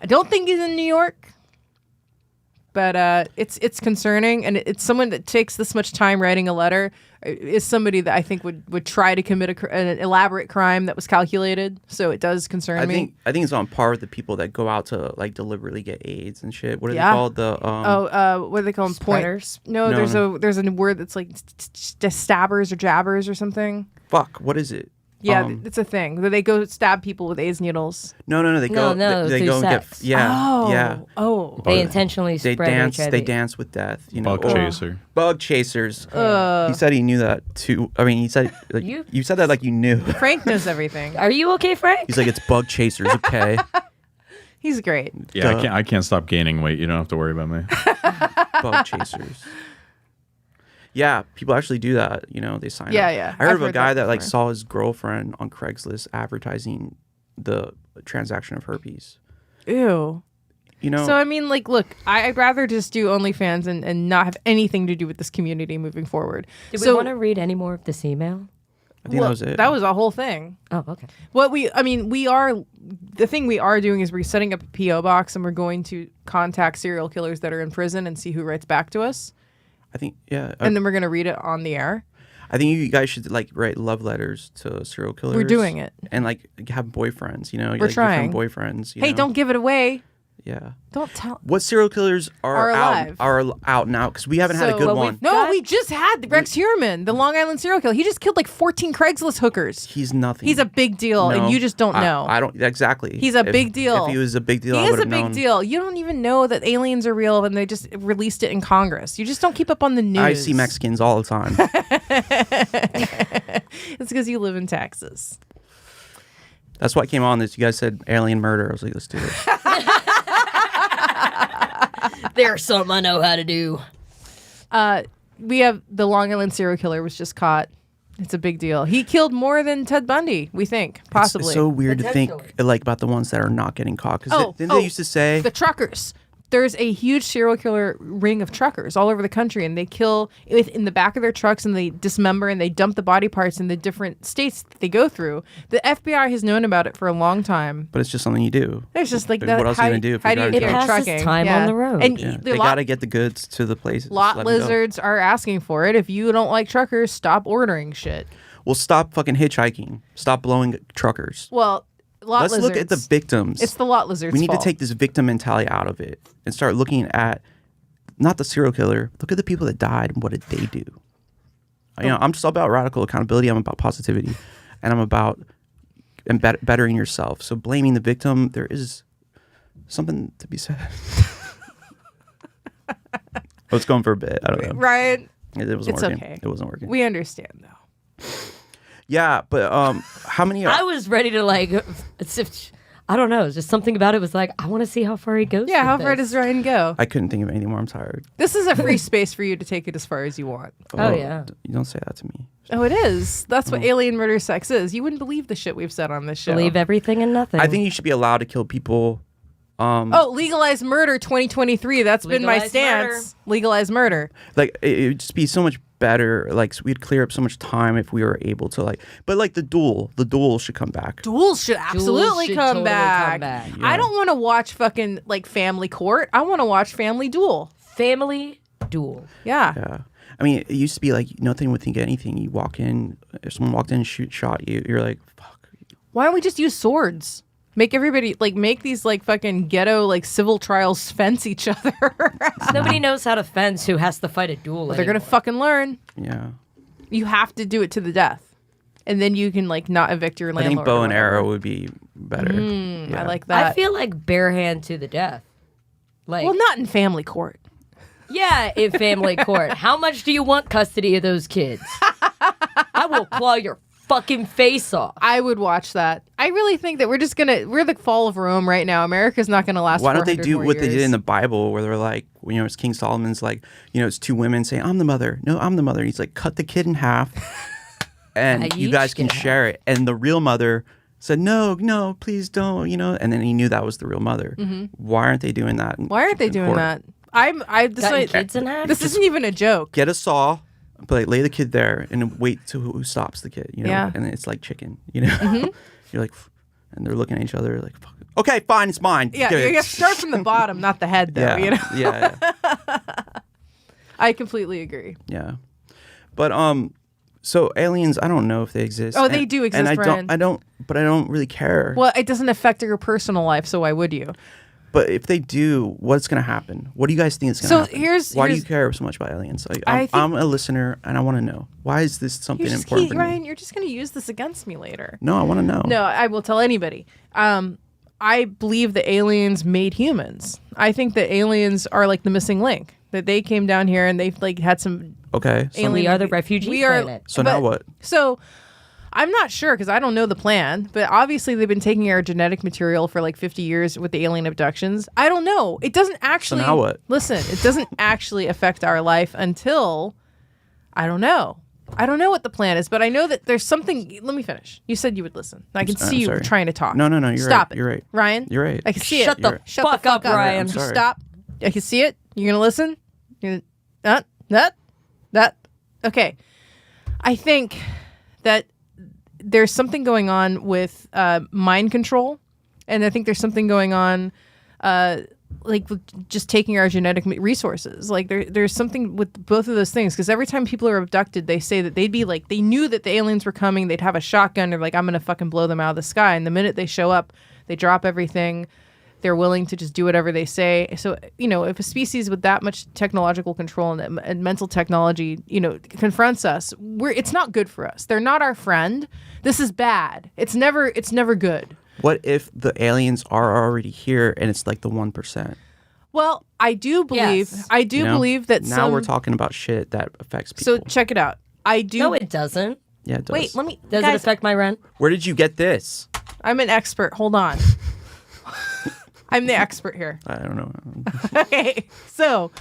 I don't think he's in New York. But it's concerning, and it's someone that takes this much time writing a letter is somebody that I think would try to commit an elaborate crime that was calculated. So it does concern me. I think it's on par with the people that go out to like deliberately get AIDS and shit. What are they Yeah. called? What do they call them? Spreaders? No, there's a word that's like stabbers or jabbers or something. Fuck, what is it? Yeah, it's a thing. They go stab people with AIDS needles. No, they go. No, they through go and sex. get. Yeah. Oh. They intentionally They spread dance. HIV. They dance with death. You know, Bug chaser. Bug chasers. He said he knew that too. I mean, he said like, you said that like you knew. Frank knows everything. Are you okay, Frank? He's like, it's bug chasers, okay? He's great. Yeah, Duh. I can't stop gaining weight. You don't have to worry about me. Bug chasers. Yeah, people actually do that. You know, they sign up. Yeah. I heard I've of a heard guy that that like before. saw his girlfriend on Craigslist advertising the transaction of herpes. Ew. You know, So I mean, like, look, I'd rather just do OnlyFans and not have anything to do with this community moving forward. Do so, we want to read any more of this email? I think that was it. That was a whole thing. Oh, okay. The thing we are doing is we're setting up a PO box and we're going to contact serial killers that are in prison and see who writes back to us, I think yeah. and then we're gonna read it on the air. I think you guys should like write love letters to serial killers. We're doing it. and like have boyfriends. You know, We're like, trying. different boyfriends. You Hey, know? don't give it away. Yeah. Don't tell. What serial killers Are alive. are out now? Because we haven't had a So- good Well, one. No, we just had Rex Heuermann, the Long Island serial killer. He just killed like 14 Craigslist hookers. He's nothing. He's a big deal, No, and you just don't know. I don't exactly. He's a big deal. If he was a big deal, He I is would a have big known. deal. You don't even know that aliens are real, and they just released it in Congress. You just don't keep up on the news. I see Mexicans all the time. It's because you live in Texas. That's why I came on this. You guys said alien murder. I was like, let's do it. There's something I know how to do. We have the Long Island serial killer was just caught. It's a big deal. He killed more than Ted Bundy, we think, possibly. It's so weird to think Potentially. like about the ones that are not getting caught. Because didn't they used to say the truckers. There's a huge serial killer ring of truckers all over the country, and they kill in the back of their trucks, and they dismember and they dump the body parts in the different states that they go through. The FBI has known about it for a long time. but it's just something you do. There's just like But that. what else are you gonna do if you're how do you driving get It trucks? passes trucking? time on the road. And Yeah. the They lot, got to get the goods to the places. lot Let 'em go. lizards are asking for it. If you don't like truckers, stop ordering shit. Well, stop fucking hitchhiking. Stop blowing truckers. Well, lot Let's lizards. look at the victims. It's the lot lizards. We need fault. to take this victim mentality out of it and start looking at not the serial killer. Look at the people that died and what did they do? You know, I'm just about radical accountability. I'm about positivity, and I'm about bettering yourself. So blaming the victim, there is something to be said. Oh, it's going for a bit. I don't know. Ryan. It wasn't It's working. okay. It wasn't working. We understand though. Yeah, but how many? I was ready to like, I don't know, just something about it was like, I want to see how far he goes. Yeah, with how far this. does Ryan go? I couldn't think of any more. I'm tired. This is a free space for you to take it as far as you want. Oh, yeah. You don't say that to me. Oh, it is. That's what alien murder sex is. You wouldn't believe the shit we've said on this show. Believe everything and nothing. I think you should be allowed to kill people. Oh, legalize murder 2023. That's been my Legalize stance. murder. Legalize murder. Like it would just be so much better. Like we'd clear up so much time if we were able to like. But like the duel should come back. Duels should absolutely should come, totally back. come back. I don't want to watch fucking like Family Court. I want to watch Family Duel. Family duel. Yeah. Yeah. I mean, it used to be like nothing would think anything. You walk in, if someone walked in and shot you, you're like, fuck. Why don't we just use swords? Make everybody like make these like fucking ghetto like civil trials fence each other. Nobody knows how to fence who has to fight a duel. They're gonna fucking learn. Yeah. You have to do it to the death, and then you can like not evict your I landlord. think bow or and whatever. arrow would be better. I like that. I feel like bare hand to the death. Like, well, not in Family Court. yeah, in family court. How much do you want custody of those kids? I will claw your fucking face off. I would watch that. I really think that we're the fall of Rome right now. America's not gonna last. Why don't they 400 do more what they did years. in the Bible where they're like, you know, it's King Solomon's like, you know, it's two women saying, I'm the mother. No, I'm the mother. And he's like, cut the kid in half and I you each guys can get half. share it. And the real mother said, no, please don't, you know, and then he knew that was the real mother. Why aren't they doing that? Why aren't they doing that? I Cutting decided kids in half? this isn't even a joke. Get a saw, but like, lay the kid there and wait till who stops the kid, you know? Yeah. And it's like chicken, you know? You're like, and they're looking at each other like, fuck. Okay, fine, it's mine. Yeah, Give it. you have to start from the bottom, not the head, though. Yeah, You know. yeah. I completely agree. Yeah. But so aliens, I don't know if they exist. Oh, they do exist, and Ryan. I don't really care. Well, it doesn't affect your personal life, so why would you? But if they do, what's going to happen? What do you guys think is going to happen? Why do you care so much about aliens? Like, I'm a listener, and I want to know. Why is this something important for me? Ryan, you're just going to use this against me later. No, I want to know. No, I will tell anybody. I believe that aliens made humans. I think that aliens are like the missing link. That they came down here and they've like had some. Okay. So We are the refugee planet. So now what? So I'm not sure because I don't know the plan, but obviously they've been taking our genetic material for like 50 years with the alien abductions. I don't know. It doesn't actually. So now what? Listen, it doesn't actually affect our life until I don't know. I don't know what the plan is, but I know that there's something. Let me finish. You said you would listen. I can see you sorry. trying to talk. No, you're Stop right. it. You're right. Ryan. You're right. I can see Shut it. the Shut fuck the fuck up, Ryan. I'm sorry. Stop. I can see it. You're gonna listen. You're gonna, that. Okay. I think that there's something going on with mind control, and I think there's something going on, like with just taking our genetic resources. Like there's something with both of those things. Because every time people are abducted, they say that they'd be like, they knew that the aliens were coming. They'd have a shotgun. They're like, I'm gonna fucking blow them out of the sky. And the minute they show up, they drop everything. They're willing to just do whatever they say. So, if a species with that much technological control and mental technology, confronts us, it's not good for us. They're not our friend. This is bad. It's never good. What if the aliens are already here and it's like the 1%? Well, I do believe. Yes. I do believe that now we're talking about shit that affects people. So check it out. I do. No, it doesn't. Yeah, it does. Wait, let me. Does guys, it affect my rent? Where did you get this? I'm an expert. Hold on. I'm the expert here. I don't know. Okay, so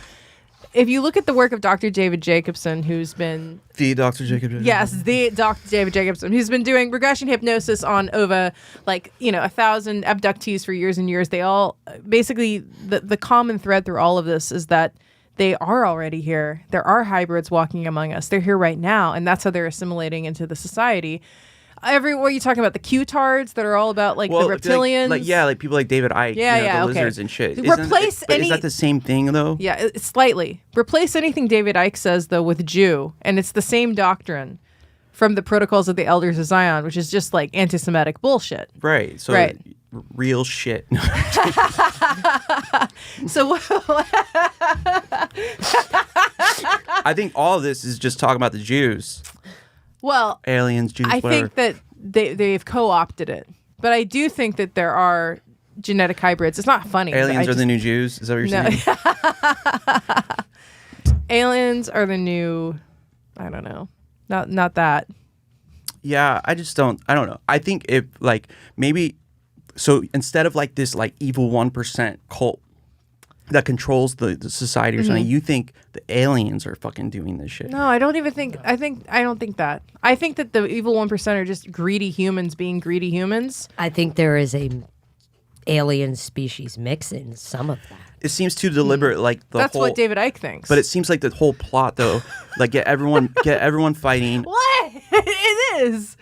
if you look at the work of Dr. David Jacobson, who's been The Dr. Jacob. Yes, the Dr. David Jacobson, who's been doing regression hypnosis on over 1,000 abductees for years and years. They all basically the common thread through all of this is that they are already here. There are hybrids walking among us. They're here right now, and that's how they're assimilating into the society. What are you talking about? The Q-tards that are all about the reptilians? Like people like David Icke, the lizards and shit. Is that the same thing though? Yeah, it's slightly. Replace anything David Icke says though with Jew, and it's the same doctrine from the Protocols of the Elders of Zion, which is just like anti-Semitic bullshit. Right. So Right. Real shit. So I think all of this is just talking about the Jews. well, Aliens, Jews, I whatever. think that they've co-opted it, but I do think that there are genetic hybrids. It's not funny. Aliens are the new Jews. Is that what you're saying? Aliens are the new. I don't know. Not that. Yeah, I don't know. I think if maybe so instead of this evil 1% cult that controls the society or something, you think the aliens are fucking doing this shit. No, I don't even think. I don't think that. I think that the evil 1% are just greedy humans being greedy humans. I think there is a alien species mix in some of that. It seems too deliberate. That's what David Icke thinks. But it seems like the whole plot though, get everyone fighting. What? It is.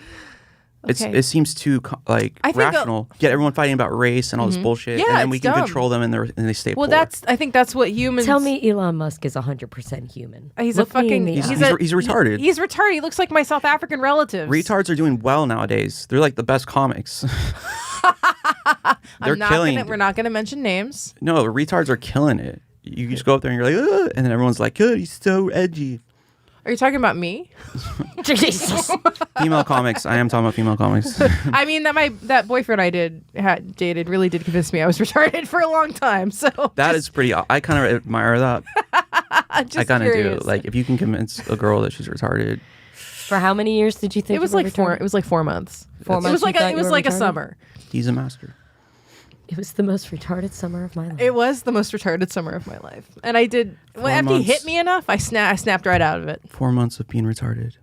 Okay. It seems too rational. Get everyone fighting about race and all this bullshit, Yeah, and then we it's can dumb. control them, and they stay Well, poor. I think that's what humans. Tell me Elon Musk is 100% human. He's Look a me in fucking. the eye. He's retarded. He's retarded. He looks like my South African relatives. Retards are doing well nowadays. They're like the best comics. They're killing. We're not gonna mention names. No, retards are killing it. You just go up there and you're like, ugh, and then everyone's like, good, he's so edgy. Are you talking about me? Jesus. Female comics. I am talking about female comics. I mean that boyfriend I had dated really did convince me I was retarded for a long time. So That is pretty. I kind of admire that. I kind of do. If you can convince a girl that she's retarded. For how many years did you think It was you were like 4. retarded? It was like 4 months. 4 months. It was like you thought you were a retarded? summer. He's a master. It was the most retarded summer of my life. It was the most retarded summer of my life, and I did. After he hit me enough, I snapped right out of it. 4 months of being retarded.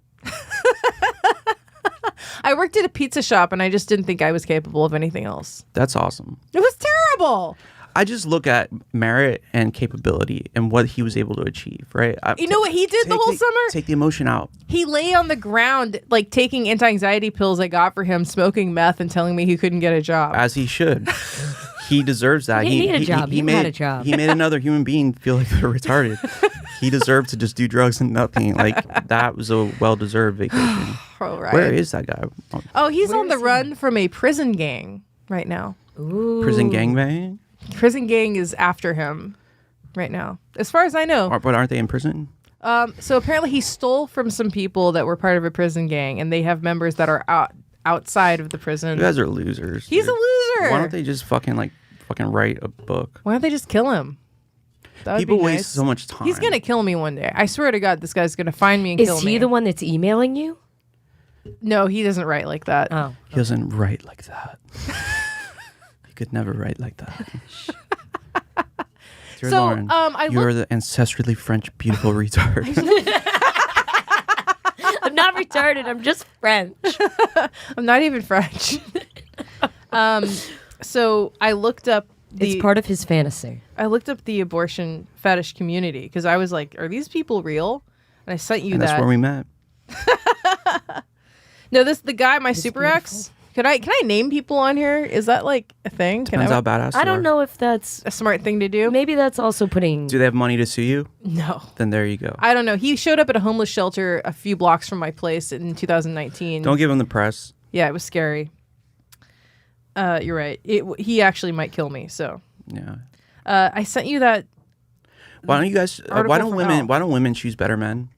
I worked at a pizza shop, and I just didn't think I was capable of anything else. That's awesome. It was terrible. I just look at merit and capability and what he was able to achieve, right? You know what he did the whole summer? Take the emotion out. He lay on the ground, taking anti-anxiety pills I got for him, smoking meth, and telling me he couldn't get a job. As he should. He deserves that. He didn't need a job. You had a job. He made another human being feel like they're retarded. he deserved to just do drugs and nothing. Like that was a well-deserved vacation. All right. Where is that guy? Oh, he's Where on the is he? run from a prison gang right now. Ooh. Prison gangbang? Prison gang is after him right now, as far as I know. But aren't they in prison? So apparently he stole from some people that were part of a prison gang, and they have members that are outside of the prison. You guys are losers. He's dude. a loser. Why don't they just fucking write a book? Why don't they just kill him? That would People be waste nice. so much time. He's gonna kill me one day. I swear to God, this guy's gonna find me and kill Is me. he the one that's emailing you? No, he doesn't write like that. Oh. He doesn't write like that. He could never write like that. Dear So, Lauren, I you are the ancestrally French beautiful retard. I'm not retarded. I'm just French. I'm not even French. So I looked up It's part of his fantasy. I looked up the abortion fetish community because I was like, are these people real? And I sent you And that. that's where we met. No, the guy, my super ex. Can I name people on here? Is that like a thing? Depends how badass I you don't are. know if that's a smart thing to do? maybe that's also putting. Do they have money to sue you? No. Then there you go. I don't know. He showed up at a homeless shelter a few blocks from my place in 2019. Don't give him the press. Yeah, it was scary. You're right. He actually might kill me. So Yeah. I sent you that Why don't you guys? Article Why don't from women? Elle. Why don't women choose better men?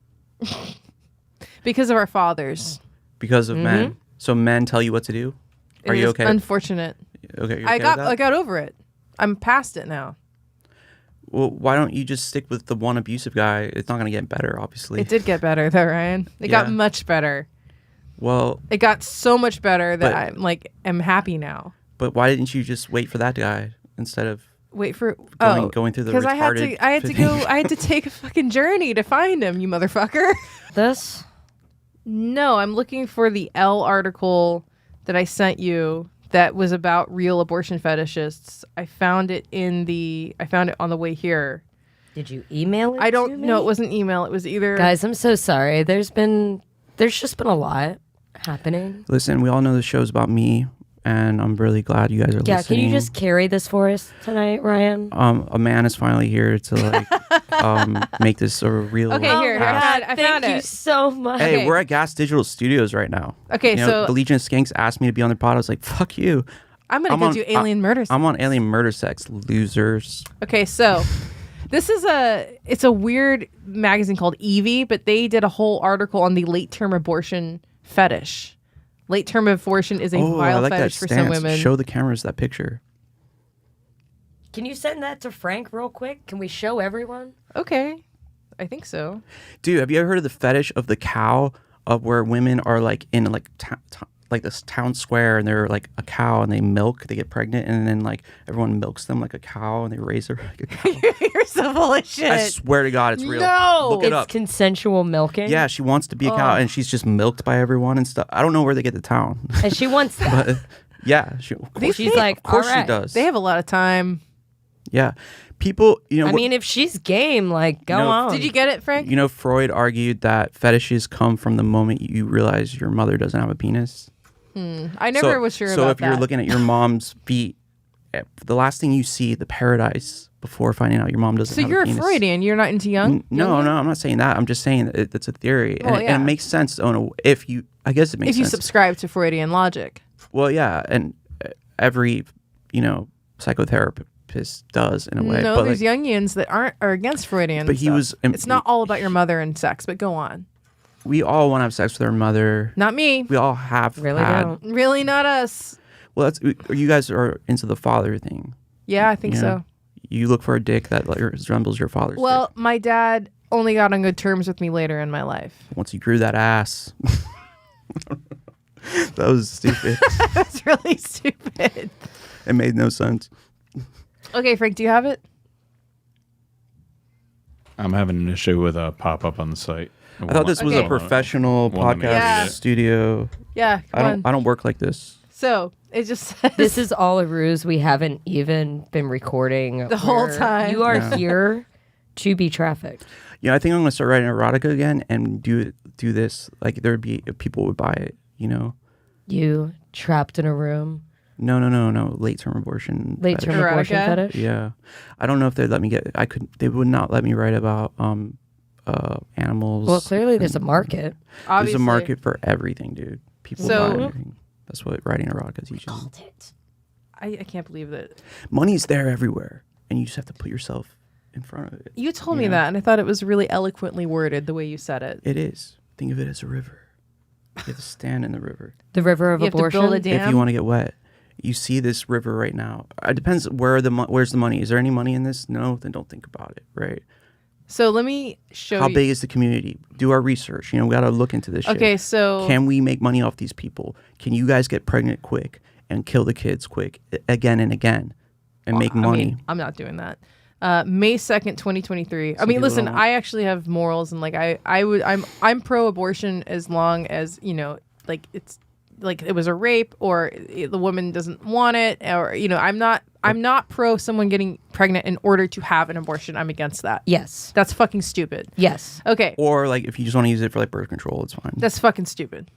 because of our fathers. Because of men. So men tell you what to do. Are It you is okay? Unfortunate. Okay. You're I okay got with that? I got over it. I'm past it now. Well, why don't you just stick with the one abusive guy? It's not gonna get better, obviously. It did get better though, Ryan. It got Yeah. much better. Well, It got so much better that But- I'm happy now. but why didn't you just wait for that guy instead of Wait for going through the because I had retarded to go. I had to take a fucking journey to find him, you motherfucker. This? No, I'm looking for the Elle article that I sent you that was about real abortion fetishists. I found it on the way here. Did you email it? I to don't me? know. It wasn't email. It was either. Guys, I'm so sorry. There's just been a lot happening. Listen, we all know the show's about me, and I'm really glad you guys are Yeah, listening. can you just carry this for us tonight, Ryan? A man is finally here to make this a real. Okay, here, cast. I found Thank you it. so much. Hey, Okay. we're at Gas Digital Studios right now. Okay, You know, so the Legion of Skanks asked me to be on their pod. I was like, "Fuck you." I'm gonna I'm go on- do alien murder. I'm on Alien Murder Sex, losers. Okay, so this is it's a weird magazine called Evie, but they did a whole article on the late term abortion fetish. Late term abortion is a Oh, I vile like that fetish for some stance. women. Show the cameras that picture. Can you send that to Frank real quick? Can we show everyone? Okay, I think so. Dude, have you ever heard of the fetish of the cow, of where women are like in like like this town square, and they're like a cow, and they get pregnant, and then like everyone milks them like a cow, and they raise her like a cow. You're so full of shit. I swear to God, it's real. No! Look it It's up. consensual milking. Yeah, she wants to be a cow, and she's just milked by everyone and stuff. I don't know where they get the town, And she wants that. but yeah, She's like, of course all right. she does. They have a lot of time. Yeah, people, you know. I mean, if she's game, like, go No. on. Did you get it, Frank? you know, Freud argued that fetishes come from the moment you realize your mother doesn't have a penis. I never was sure so about if that. you're looking at your mom's feet, the last thing you see, the paradise, before finding out your mom doesn't So have you're a a penis. Freudian. You're not into young. No, young? no, I'm not saying that. I'm just saying that it's a theory, Well, and yeah. it makes sense. If you, I guess it makes If you sense. subscribe to Freudian logic. Well, yeah, and every psychotherapist does in a way. No, but there's like, Jungians that are against Freudian. But he stuff. was- It's not all about your mother and sex, but go on. we all want to have sex with our mother. Not me. We all have Really had. don't. Really, not us. Well, that's you guys are into the father thing. Yeah, I think you know? so. You look for a dick that like, resembles your father's. Well, dick. my dad only got on good terms with me later in my life. Once he grew that ass. That was stupid. That's really stupid. It made no sense. Okay, Frank, do you have it? I'm having an issue with a pop up on the site. I thought this was Okay. a professional Wanna make podcast Yeah. studio. Yeah, come on. I don't work like this. So it just says This is all a ruse. We haven't even been recording The whole We're- time. You are Yeah. here to be trafficked. Yeah, I think I'm gonna start writing erotica again and do this. Like there'd be people would buy it. You know. You trapped in a room. No. Late term abortion. Late term fetish. abortion Erotica? fetish. Yeah, I don't know if they'd let me get. They would not let me write about animals. Well, clearly there's a market. Obviously. There's a market for everything, dude. People So- buy everything. That's what writing erotica teaches you. Called it. I can't believe that. Money's there everywhere, and you just have to put yourself in front of it. You told me Yeah. that, and I thought it was really eloquently worded the way you said it. It is. Think of it as a river. You have to stand in the river The river of You have to abortion. build a dam. if you want to get wet. You see this river right now. It depends where's the money. Is there any money in this? No, then don't think about it, right? So let me show How you. big is the community? Do our research. We got to look into this shit. Okay, so Can we make money off these people? Can you guys get pregnant quick and kill the kids quick again and again and make money? I mean, I'm not doing that. May 2nd, 2023. I mean, people listen, don't- I actually have morals, and like I'm pro-abortion as long as like it's like it was a rape or the woman doesn't want it, or I'm not pro someone getting pregnant in order to have an abortion. I'm against that. Yes. That's fucking stupid. Yes. Okay, Or like if you just want to use it for like birth control, it's fine. that's fucking stupid.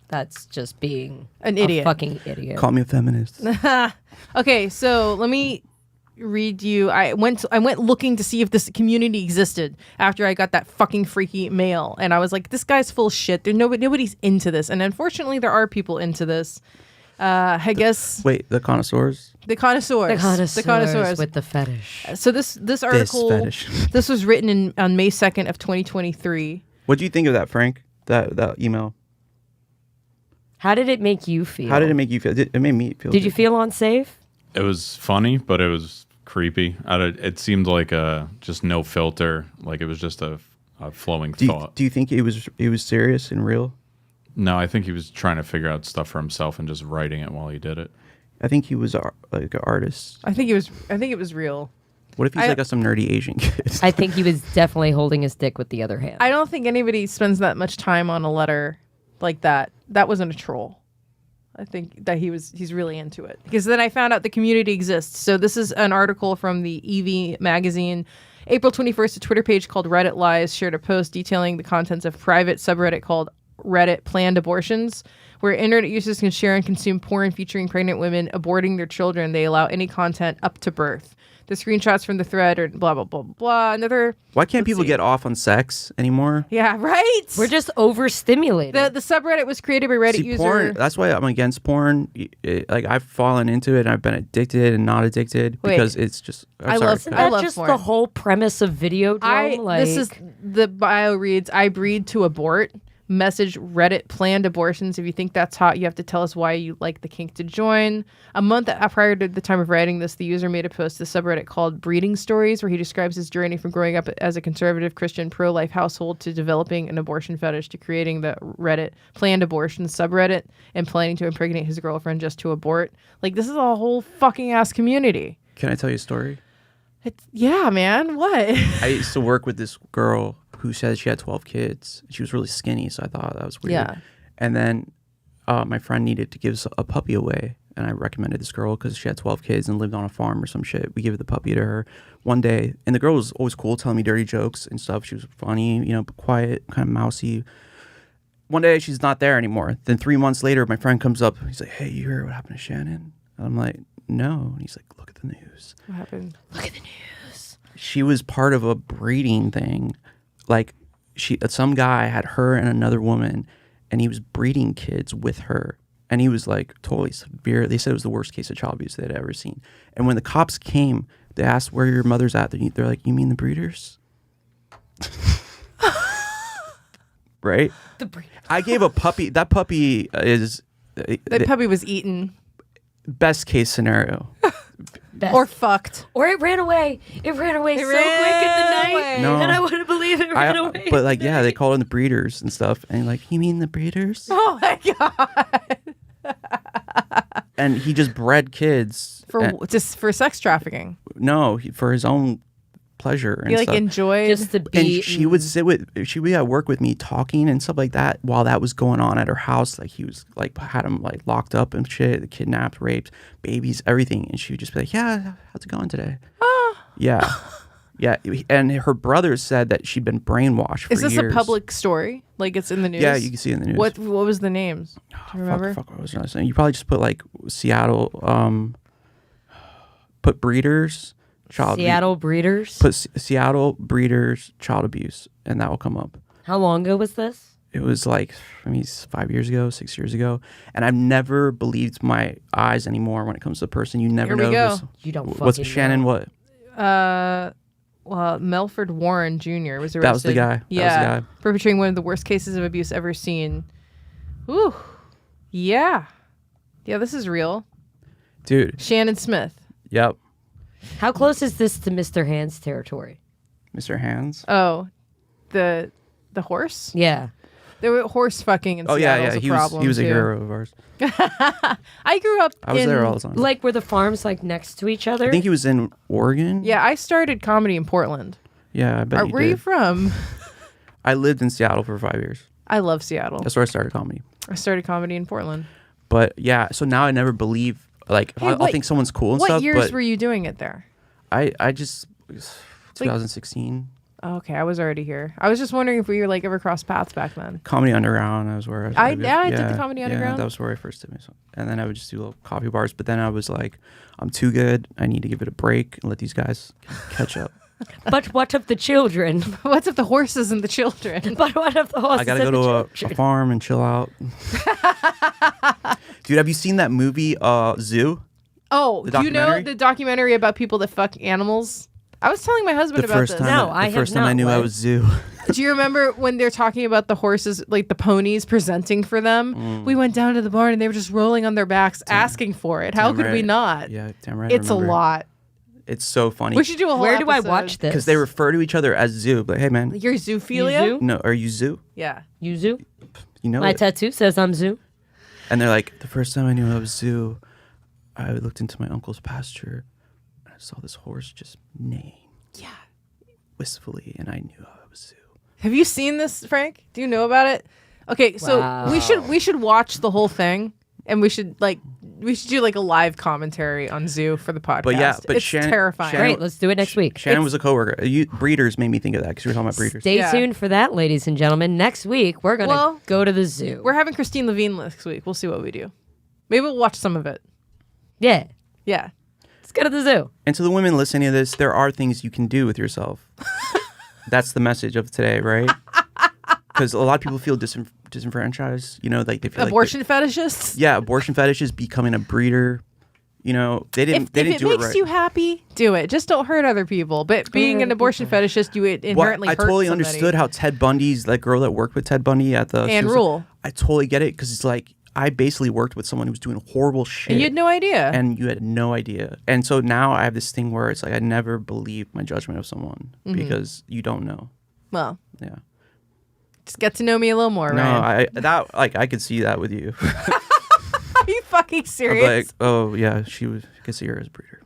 That's just being An a idiot. fucking idiot. Call me a feminist. Okay, so let me read you. I went looking to see if this community existed after I got that fucking freaky mail, and I was like, this guy's full of shit. Nobody's into this, and unfortunately, there are people into this. I guess Wait, the connoisseurs? the connoisseurs, The connoisseurs with the fetish. So this article, fetish. this was written on May 2nd of 2023. What do you think of that, Frank? That email? How did it make you feel? How did it make you feel? It made me feel Did you good. feel unsafe? It was funny, but it was creepy. It seemed like just no filter. Like it was just a flowing thought. Do you think it was serious and real? No, I think he was trying to figure out stuff for himself and just writing it while he did it. I think he was like an artist. I think it was real. What if he's like some nerdy Asian kid? I think he was definitely holding his dick with the other hand. I don't think anybody spends that much time on a letter like that. That wasn't a troll. I think that he's really into it. Because then I found out the community exists. So this is an article from the EV magazine. April 21st, a Twitter page called Reddit Lies shared a post detailing the contents of private subreddit called Reddit Planned Abortions, where internet users can share and consume porn featuring pregnant women aborting their children. They allow any content up to birth. The screenshots from the thread are blah, blah, blah, blah. Why can't people get off on sex anymore? Yeah, right? We're just overstimulated. The subreddit was created by Reddit See, user. porn. That's why I'm against porn. Like I've fallen into it, and I've been addicted and not addicted Wait. because it's just. I sorry, love- Isn't I that love just porn. the whole premise of Videodrome? This is the bio reads, I breed to abort. Message Reddit planned abortions. If you think that's hot, you have to tell us why you like the kink to join. A month prior to the time of writing this, the user made a post to the subreddit called Breeding Stories, where he describes his journey from growing up as a conservative Christian pro-life household to developing an abortion fetish to creating the Reddit planned abortions subreddit and planning to impregnate his girlfriend just to abort. Like, this is a whole fucking ass community. Can I tell you a story? Yeah, man. What? I used to work with this girl who said she had 12 kids. She was really skinny, so I thought that was weird. Yeah. And then my friend needed to give a puppy away, and I recommended this girl because she had 12 kids and lived on a farm or some shit. We gave the puppy to her one day, and the girl was always cool, telling me dirty jokes and stuff. She was funny, but quiet, kind of mousy. One day, she's not there anymore. Then 3 months later, my friend comes up. He's like, "Hey, you heard what happened to Shannon?" And I'm like, "No." And he's like, "Look at the news." What happened? Look at the news. She was part of a breeding thing. Like some guy had her and another woman, and he was breeding kids with her. And he was like totally severe. They said it was the worst case of child abuse they'd ever seen. And when the cops came, they asked where your mother's at. They're like, "You mean the breeders?" Right? The breeders. I gave a puppy. That puppy is That puppy was eaten best case scenario. Best. or fucked. Or it ran away. It ran away so quick in the night away. No. that I wouldn't believe it ran away. But like, yeah, they call them the breeders and stuff. And like, "You mean the breeders?" Oh my god! And he just bred kids Just for sex trafficking. for his own pleasure and He like stuff. enjoyed. Just to And be. she would she would work with me talking and stuff like that while that was going on at her house. Like he was like had him like locked up and shit, kidnapped, raped, babies, everything. And she would just be like, "Yeah, how's it going today?" Yeah. Yeah. And her brother said that she'd been brainwashed for Is this years. a public story? Like it's in the news? Yeah, you can see it in the news. What was the names? Do you remember? Fuck, what was I saying? You probably just put like Seattle, put breeders, Seattle breeders. Put Seattle breeders child abuse, and that will come up. How long ago was this? It was like, 5 years ago, 6 years ago, and I've never believed my eyes anymore when it comes to the person. You never Here we know. go. You don't What's fucking Shannon? know. What? Well, Melford Warren Jr. was arrested. That was the guy. That was the Yeah, guy. perpetrating one of the worst cases of abuse ever seen. Ooh, yeah, this is real. Dude. Shannon Smith. Yep. How close is this to Mr. Hands territory? Mr. Hands. Oh, the horse. Yeah. There were horse fucking in Oh Seattle. yeah. A He was a too. hero of ours. I grew up. I was there all the time. Like, were the farms like next to each other? I think he was in Oregon. Yeah, I started comedy in Portland. Yeah, I bet you Where are you did. from? I lived in Seattle for 5 years. I love Seattle. That's where I started comedy. I started comedy in Portland. But yeah, so now I never believe, like, Hey, I'll what- think someone's cool and What stuff. years but were you doing it there? I just 2016 Oh, okay, I was already here. I was just wondering if we were like ever crossed paths back then. Comedy Underground. I was where I did the Comedy Underground. Yeah, that was where I first did it. And then I would just do little coffee bars. But then I was like, I'm too good. I need to give it a break and let these guys catch up. But what of the children? What's if the horses and the children? But what of the horses I gotta and go the to a children? farm and chill out. Dude, have you seen that movie Zoo? Oh, The do you know documentary? the documentary about people that fuck animals? I was telling my husband The about first this. time, No, I the have first time I not. knew I What? was Zoo. Do you remember when they're talking about the horses, like the ponies presenting for them? We went down to the barn and they were just rolling on their backs asking for it. How Damn could we right. not? Yeah, damn right. I It's a remember. lot. It's so funny. We should do a whole Where do I episode. watch this? Because they refer to each other as Zoo. But hey, man, Your zoophilia? You zoo? no, are you Zoo? Yeah. Yuzu? You know My it. tattoo says I'm Zoo. And they're like, the first time I knew I was Zoo, I looked into my uncle's pasture and I saw this horse just neighing. Yeah. Wistfully, and I knew I was Zoo. Have you seen this, Frank? Do you know about it? Okay, so Wow. we should watch the whole thing, and we should do like a live commentary on Zoo for the podcast. But yeah, but it's Shannon- terrifying. Shannon- Great, let's do it next week. Shannon was a coworker. Breeders made me think of that because you were talking about breeders. Stay Yeah. tuned for that, ladies and gentlemen. Next week, we're going to Well, go to the zoo. We're having Christine Levine next week. We'll see what we do. Maybe we'll watch some of it. Yeah. Yeah. Let's go to the zoo. And to the women listening to this, there are things you can do with yourself. That's the message of today, right? Because a lot of people feel disenfranchised. You know, like they feel Abortion like fetishists. yeah, abortion fetishes, becoming a breeder. You know, they didn't If do it it makes right. you happy, do it. Just don't hurt other people. But being an abortion fetishist, you inherently I hurt totally somebody. understood how Ted Bundy's that girl that worked with Ted Bundy at the Anne suicide- Rule. I totally get it because it's like I basically worked with someone who was doing horrible shit. And you had no idea. And you had no idea. And so now I have this thing where it's like I never believe my judgment of someone Mm-hmm. because you don't know. Well, Yeah. just get to know me a little more, No, Ryan. I could see that with you. Are you fucking I'd be serious? like, oh yeah, she was. I could see her as a breeder.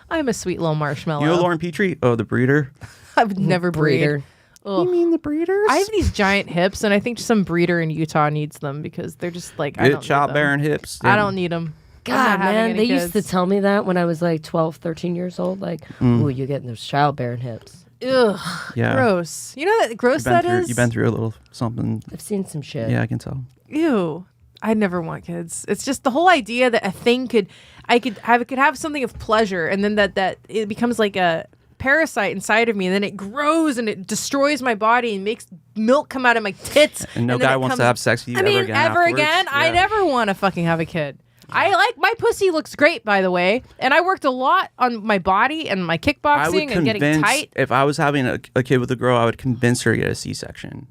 I'm a sweet little marshmallow. You know Lauren Petrie? Oh, the breeder. I would never breed. Breeder. Ugh. mean the breeders? I have these giant hips, and I think some breeder in Utah needs them because they're just like I Good don't need childbearing them. hips. I don't need them. God, man, they used to tell me that when I was like 12, 13 years old. Like, ooh, you're getting those childbearing hips. Ugh, Yeah. gross. You know that gross that is. You've been through a little something. I've seen some shit. Yeah, I can tell. Ew. I never want kids. It's just the whole idea that a thing could have something of pleasure, and then that it becomes like a parasite inside of me, and then it grows and it destroys my body and makes milk come out of my tits. And no then guy it wants to comes- have sex with you I mean, ever again. ever afterwards. again? I Yeah. never want to fucking have a kid. I like my pussy looks great, by the way, and I worked a lot on my body and my I would kickboxing and getting convince tight. if I was having a kid with a girl, I would convince her to get a C-section.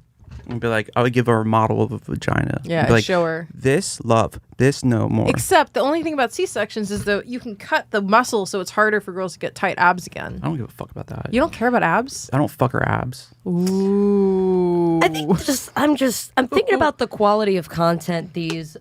And be like, I would give her a model of a vagina. Yeah, And be like, show her. This love, this no more. Except the only thing about C-sections is that you can cut the muscle, so it's harder for girls to get tight abs again. I don't give a fuck about that. You don't care about abs? I don't fuck her abs. Ooh. I think I'm thinking about the quality of content these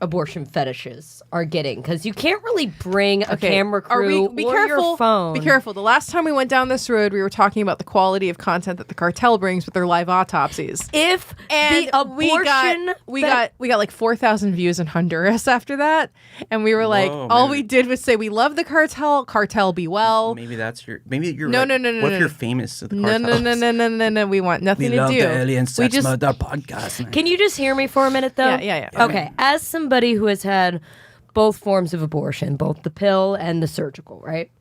abortion fetishes are getting, because you can't really bring a camera crew Be or careful. your phone. Be careful. The last time we went down this road, we were talking about the quality of content that the cartel brings with their live autopsies. If And the abortion we got like 4,000 views in Honduras after that, and we were like, Whoa, all man. we did was say we love the cartel. Cartel be well. Maybe that's your. Maybe you're. No, right. no, no, no, What no, if you're no. famous to the No, cartels? no. We want nothing We to love do. the Alien we Sex just Murder podcast. Man. Can you just hear me for a minute, though? Yeah. Okay, as somebody who has had both forms of abortion, both the pill and the surgical, right?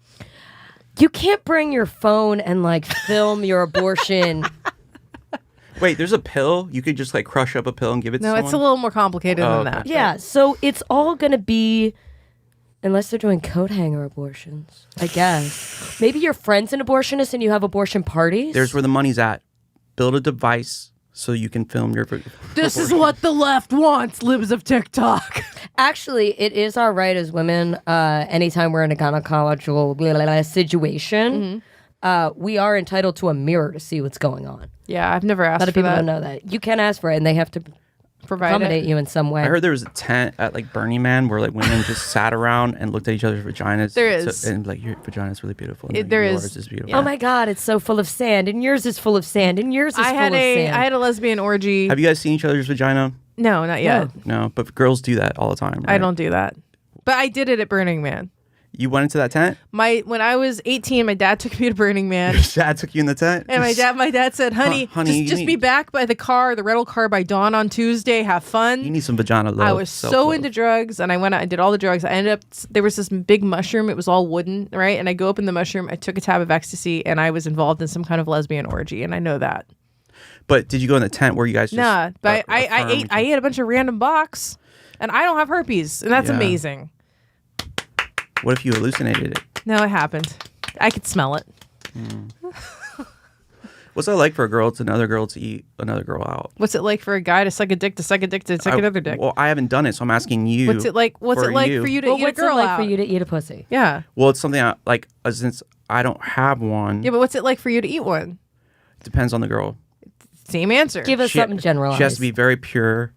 You can't bring your phone and like film your abortion. Wait, there's a pill? You could just like crush up a pill and give it to No, someone? it's a little more complicated than okay. that. Yeah, so it's all going to be, unless they're doing coat hanger abortions, I guess. Maybe you're friends and abortionists and you have abortion parties. There's where the money's at. Build a device so you can film your... This is what the left wants, libs of TikTok. Actually, it is our right as women, anytime we're in a gynecological situation, we are entitled to a mirror to see what's going on. Yeah, I've never A asked lot of for people that. don't know that. You can ask for it, and they have to Provide accommodate it. you in some way. I heard there was a tent at like Burning Man where like women just sat around and looked at each other's vaginas. There is. And like, your vagina's really beautiful. And, like, There yours is. beautiful. Oh my God, it's so full of sand, and yours is full of sand, and yours is I full had of a sand. I had a lesbian orgy. Have you guys seen each other's vagina? No, not yet. No, but girls do that all the time. Right? I don't do that. But I did it at Burning Man. You went into that tent? When I was 18, my dad took me to Burning Man. Your dad took you in the tent? And my dad said, honey, honey, you just need- be back by the rental car by dawn on Tuesday. Have fun. You need some vagina love. I was so self-love. into drugs, and I went out and did all the drugs. I ended up, there was this big mushroom. It was all wooden, right? And I go up in the mushroom. I took a tab of ecstasy, and I was involved in some kind of lesbian orgy, and I know that. But did you go in the tent where you guys just... Nah, but I affirmed? ate a bunch of random box, and I don't have herpes, and that's Yeah. amazing. What if you hallucinated it? No, it happened. I could smell it. What's that like for a girl to another girl to eat another girl out? What's it like for a guy to suck a dick to suck a dick to suck another dick? Well, I haven't done it, so I'm asking you. What's it like? What's it like for you to well, eat a what's girl it like out? for you to eat a pussy? Yeah, Well, it's something I, like since I don't have one. yeah, but what's it like for you to eat one? Depends on the girl. Same answer. Give us something generalized. She has to be very pure.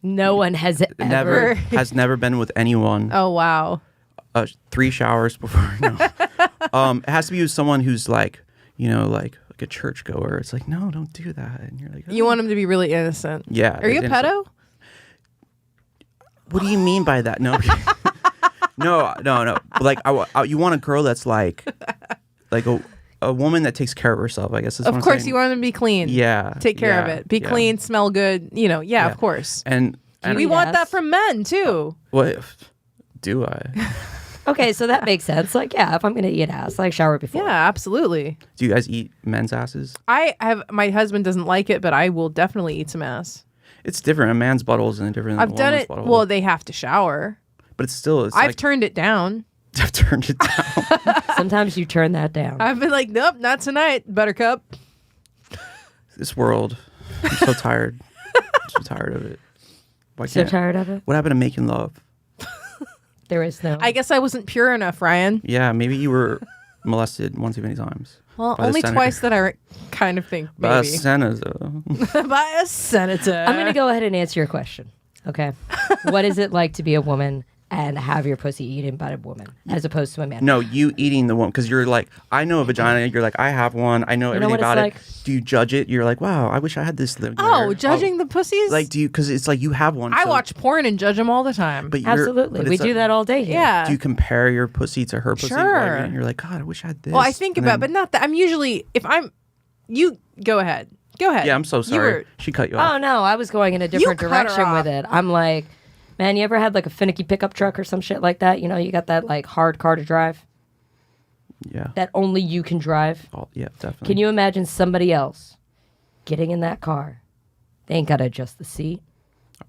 No one has Never ever. has never been with anyone. Oh wow. 3 showers before. No. It has to be with someone who's like, like a churchgoer. It's like, no, don't do that. And you're like, You "Oh." want him to be really innocent. Yeah. Are you a innocent. pedo? What do you mean by that? No. no. Like, you want a girl that's like a woman that takes care of herself. I guess. Is Of what I'm course, saying. you want him to be clean. Yeah. Take care of yeah, it. Be yeah. clean, smell good. Yeah, of course. And We eat want ass? that from men too. what do I? Okay, so that makes sense. Like, yeah, if I'm gonna eat ass, like shower before. Yeah, absolutely. Do you guys eat men's asses? My husband doesn't like it, but I will definitely eat some ass. It's different. A man's butthole is different than I've a done woman's it. butthole. Well, they have to shower. but it's still. It's I've like, turned it down. I've turned it down. Sometimes you turn that down. I've been like, nope, not tonight, Buttercup. This world. I'm so tired. I'm so tired of it. Why So can't? tired of it. What happened to making love? There is no. I guess I wasn't pure enough, Ryan. Yeah, maybe you were molested one too many times. Well, By the only senator. twice that I kind of think By a maybe. senator. By a senator. I'm gonna go ahead and answer your question. Okay. What is it like to be a woman and have your pussy eaten by a woman as opposed to a man? No, you eating the one because you're like, I know a vagina. You're like, I have one. I know You know everything what about it's it. like? Do you judge it? You're like, wow, I wish I had this. Oh, judging the pussies? Like, do you? Because it's like you have one. I so- watch porn and judge them all the time. But you're- Absolutely. but We it's do like- that all day here. yeah. Do you compare your pussy to her pussy? Sure. And you're like, God, I wish I had this. Well, I think And about, then- but not that. I'm usually, you go ahead. Go ahead. Yeah, I'm so You sorry. were- She cut you off. Oh no, I was going in a different cut her direction with off. it. I'm like, man, you ever had like a finicky pickup truck or some shit like that? You got that like hard car to drive Yeah. that only you can drive. Oh, yeah, definitely. Can you imagine somebody else getting in that car? They ain't got to adjust the seat.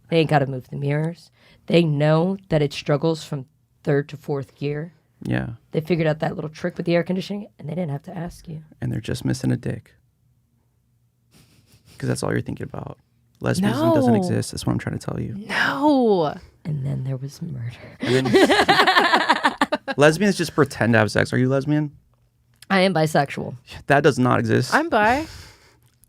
They ain't got to move the mirrors. They know that it struggles from third to fourth gear. Yeah, They figured out that little trick with the air conditioning, and they didn't have to ask you. and they're just missing a dick. Because that's all you're thinking about. Lesbianism doesn't No. exist. That's what I'm trying to tell you. No. And then there was murder. And then, lesbians just pretend to have sex. Are you lesbian? I am bisexual. That does not exist. I'm bi.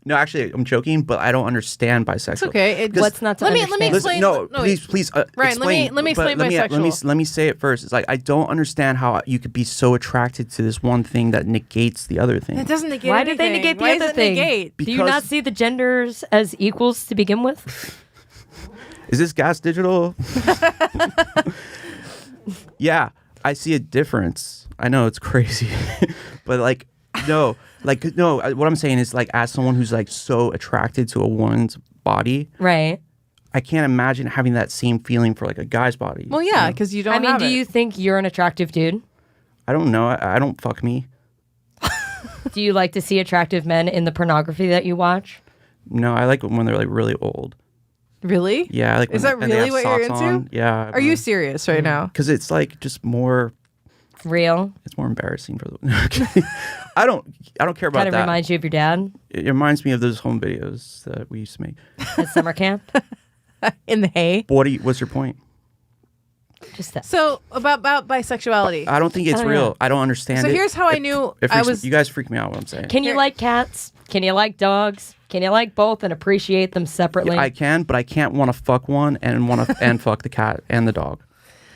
No, actually, I'm joking, but I don't understand bisexual. It's okay. What's not to let me understand? explain. Listen, no, wait. please, Ryan, explain. let me but explain bisexual. Let me say it first. It's like I don't understand how you could be so attracted to this one thing that negates the other thing. It doesn't negate Why did they anything. negate the Why other does it thing? negate? Do you not Because- see the genders as equals to begin with? Is this gas digital? Yeah, I see a difference. I know it's crazy, but no. What I'm saying is like, as someone who's like so attracted to a woman's body, Right. I can't imagine having that same feeling for like a guy's body. Well, yeah, because you don't. I mean, have do it. you think you're an attractive dude? I don't know. I don't fuck me. Do you like to see attractive men in the pornography that you watch? No, I like when they're like really old. Really? Yeah, I like. Is when that they really have what you're socks into? on. Yeah. Are you serious right now? Because it's like just more. Real? It's more embarrassing for the. I don't care about Kind of that. reminds you of your dad It reminds me of those home videos that we used to make. at summer camp? In the hay. What's your point? Just that. So about bisexuality. I don't think it's Oh, real. yeah. I don't understand So it. here's how I knew It I freaks was. You guys freak me out. What I'm saying. Can you like cats? Can you like dogs? Can you like both and appreciate them separately? I can, but I can't want to fuck one and and fuck the cat and the dog.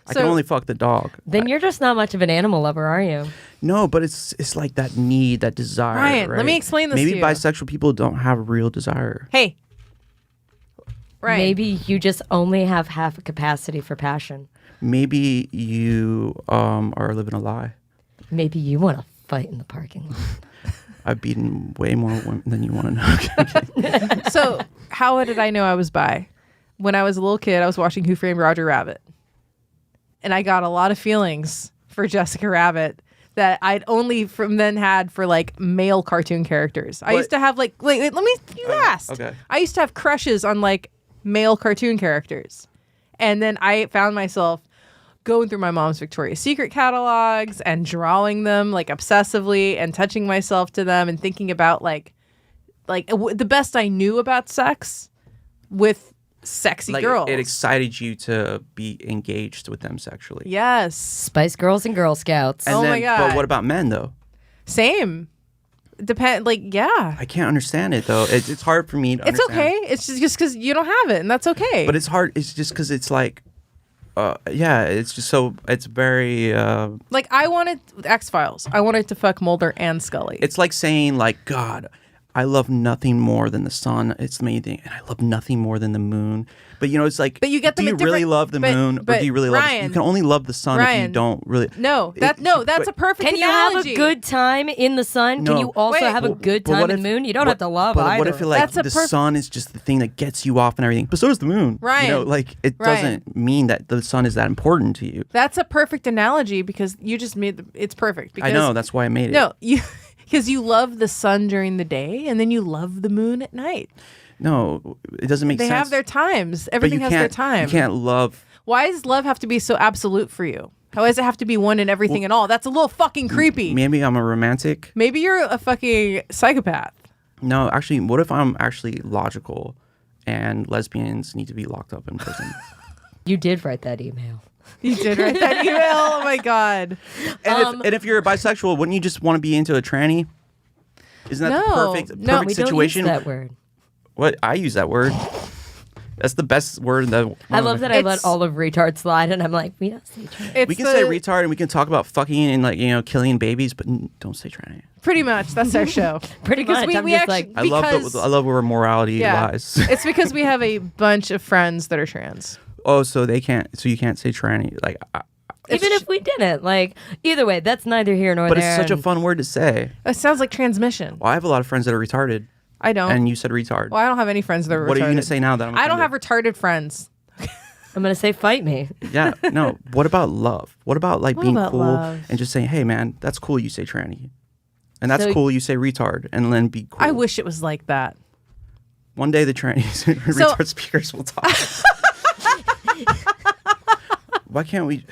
I So- can only fuck the dog. Then you're just not much of an animal lover, are you? No, but it's like that need, that desire. Ryan, let right? me explain this Maybe to you. bisexual people don't have real desire. Hey. Right. Maybe you just only have half a capacity for passion. Maybe you are living a lie. Maybe you want to fight in the parking lot. I've beaten way more women than you want to know. Okay. So how did I know I was bi? When I was a little kid, I was watching Who Framed Roger Rabbit. And I got a lot of feelings for Jessica Rabbit that I'd only from then had for like male cartoon characters. I used to have like, wait, let me, you asked. okay. I used to have crushes on like male cartoon characters. And then I found myself going through my mom's Victoria's Secret catalogs and drawing them like obsessively and touching myself to them and thinking about the best I knew about sex with sexy Like girls. it excited you to be engaged with them sexually. Yes. Spice Girls and Girl Scouts. And Oh my God. But what about men though? Same. Yeah. I can't understand it though. It's hard for me to It's understand. okay. It's just because you don't have it, and that's okay. But it's hard. It's just because it's like, yeah. It's just so. It's very. like I wanted X-Files. I wanted to fuck Mulder and Scully. It's like saying like, God, I love nothing more than the sun. It's amazing, and I love nothing more than the moon. But you know, it's like, But you get them do you at really different- love the but- moon, or but do you really love? Ryan- You can only love the sun if you Ryan, don't really. that's a perfect Can you have analogy. a good time in the sun? No. Can you also Wait. have a Well, good but time what in if- the moon? You don't what- have to love but either. what if it, like That's a the perf- sun is just the thing that gets you off and everything? But so does the moon. Ryan, You know, like it Ryan. doesn't mean that the sun is that important to you. That's a perfect analogy because you just made it's perfect. Because, I know. That's why I made it. No, you because you love the sun during the day and then you love the moon at night. No, it doesn't make They sense. have their times. But Everything you has their can't. time. You can't love. Why does love have to be so absolute for you? How does it have to be one in everything and all? That's a little fucking creepy. Maybe I'm a romantic. Maybe you're a fucking psychopath. No, actually, what if I'm actually logical and lesbians need to be locked up in prison? You did write that email. You did write that email. Oh my god. And if you're a bisexual, wouldn't you just want to be into a tranny? Isn't that the No. perfect No, We situation? don't use that word. What? I use that word. That's the best word. I love that I let It's- all of retard slide, and I'm like, we don't say trans. It's We can say retard and we can talk about fucking and like killing babies, but don't say tranny. pretty much. That's our show. Pretty because much. I'm we just actually like- I love where morality yeah. lies. It's because we have a bunch of friends that are trans. Oh, so they can't. So you can't say tranny. Like, Even if we didn't, like, either way, that's neither here nor but there. it's such a and- fun word to say. It sounds like transmission. Well, I have a lot of friends that are retarded, I don't. and you said retard. Well, I don't have any friends that are retarded. What are you gonna say now that I'm I don't have offended? retarded friends. I'm gonna say, fight me. Yeah, no. What about love? What about like What being about cool love? and just saying, "Hey, man, that's cool. You say tranny, and that's So- cool. You say retard, and then be cool." I wish it was like that. One day the trannies and retard speakers will talk. Why can't we?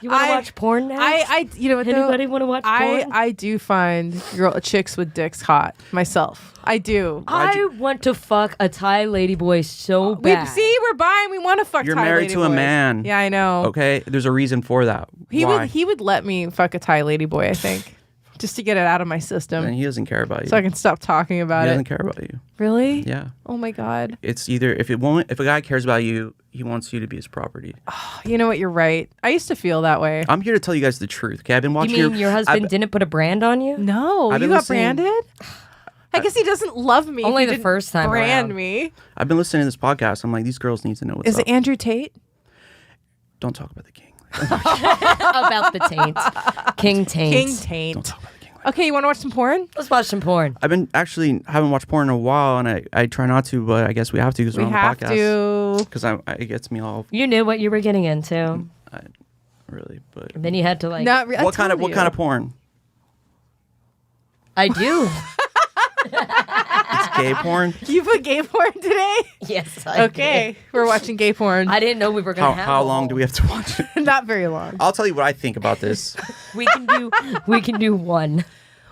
You want to I- watch porn now? You know what? though? Anybody want to watch porn? I do find chicks with dicks hot myself. I do. I want to fuck a Thai lady boy so bad. We're buying. We want to fuck. You're Thai married lady to a boys. man. Yeah, I know. Okay, there's a reason for that. He Why? would let me fuck a Thai lady boy. I think just to get it out of my system, And he doesn't care about you. so I can stop talking he about doesn't it. care about you. Really? Yeah, Oh my god. it's either if a guy cares about you, he wants you to be his property. You know what? You're right. I used to feel that way. I'm here to tell you guys the truth. Okay, I've been You watching mean your husband didn't put a brand on you? No, I've you been got listening- branded. I guess he doesn't love me. if Only he the didn't first time brand around. me. I've been listening to this podcast. I'm like, these girls need to know what's Is up. it Andrew Tate? Don't talk about the king. About the taint. King taint. King Taint. Don't talk about the king Okay, you want to watch some porn? Let's watch some porn. I've been actually haven't watched porn in a while, and I try not to, but I guess we have to because we're on the podcast. to. Because it gets me all You knew what you were getting into. really. But And then you had to like. Not re- I what kind told of you. porn? I do. It's gay porn. You put gay porn today? Yes. I Okay, we're watching gay porn. did. I didn't know we were gonna have. How long do we have to watch it? Not very long. I'll tell you what I think about this. We can do. We can do one.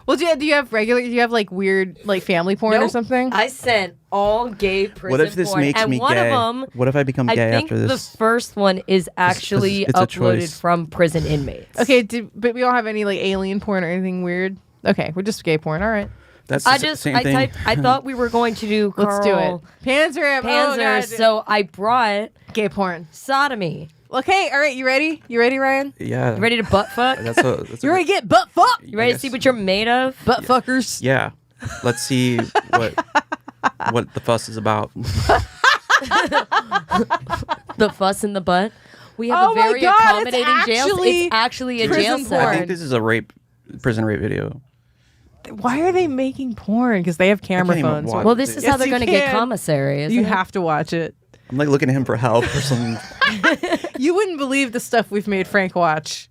Well, do you have regular? Do you have like weird like family porn or Nope. something? I sent all gay prison What if this porn, makes and me one gay? of them. What if I become I gay think after this? the first one is actually it's a uploaded choice. from prison inmates. Okay, but we don't have any like alien porn or anything weird. Okay, we're just gay porn. All right, That's I the just same I thing. typed. I thought we were going to do let's do it. Carl Panzer. Panzer, so I brought gay porn. sodomy. Okay, all right. You ready? You ready, Ryan? Yeah. You ready to butt fuck? That's You ready to get butt fucked? You ready to see what you're made of? Butt fuckers. Yeah. Let's see what the fuss is about. The fuss in the butt. We have Oh a my very God, it's accommodating jail. actually It's actually a prison jail porn. cell. I think this is a prison rape video. Why are they making porn? Because they have camera can't even phones. watch Well, this is Yes, how they're you going to get can. commissary. Isn't You it? have to watch it. I'm like looking at him for help or something. You wouldn't believe the stuff we've made Frank watch.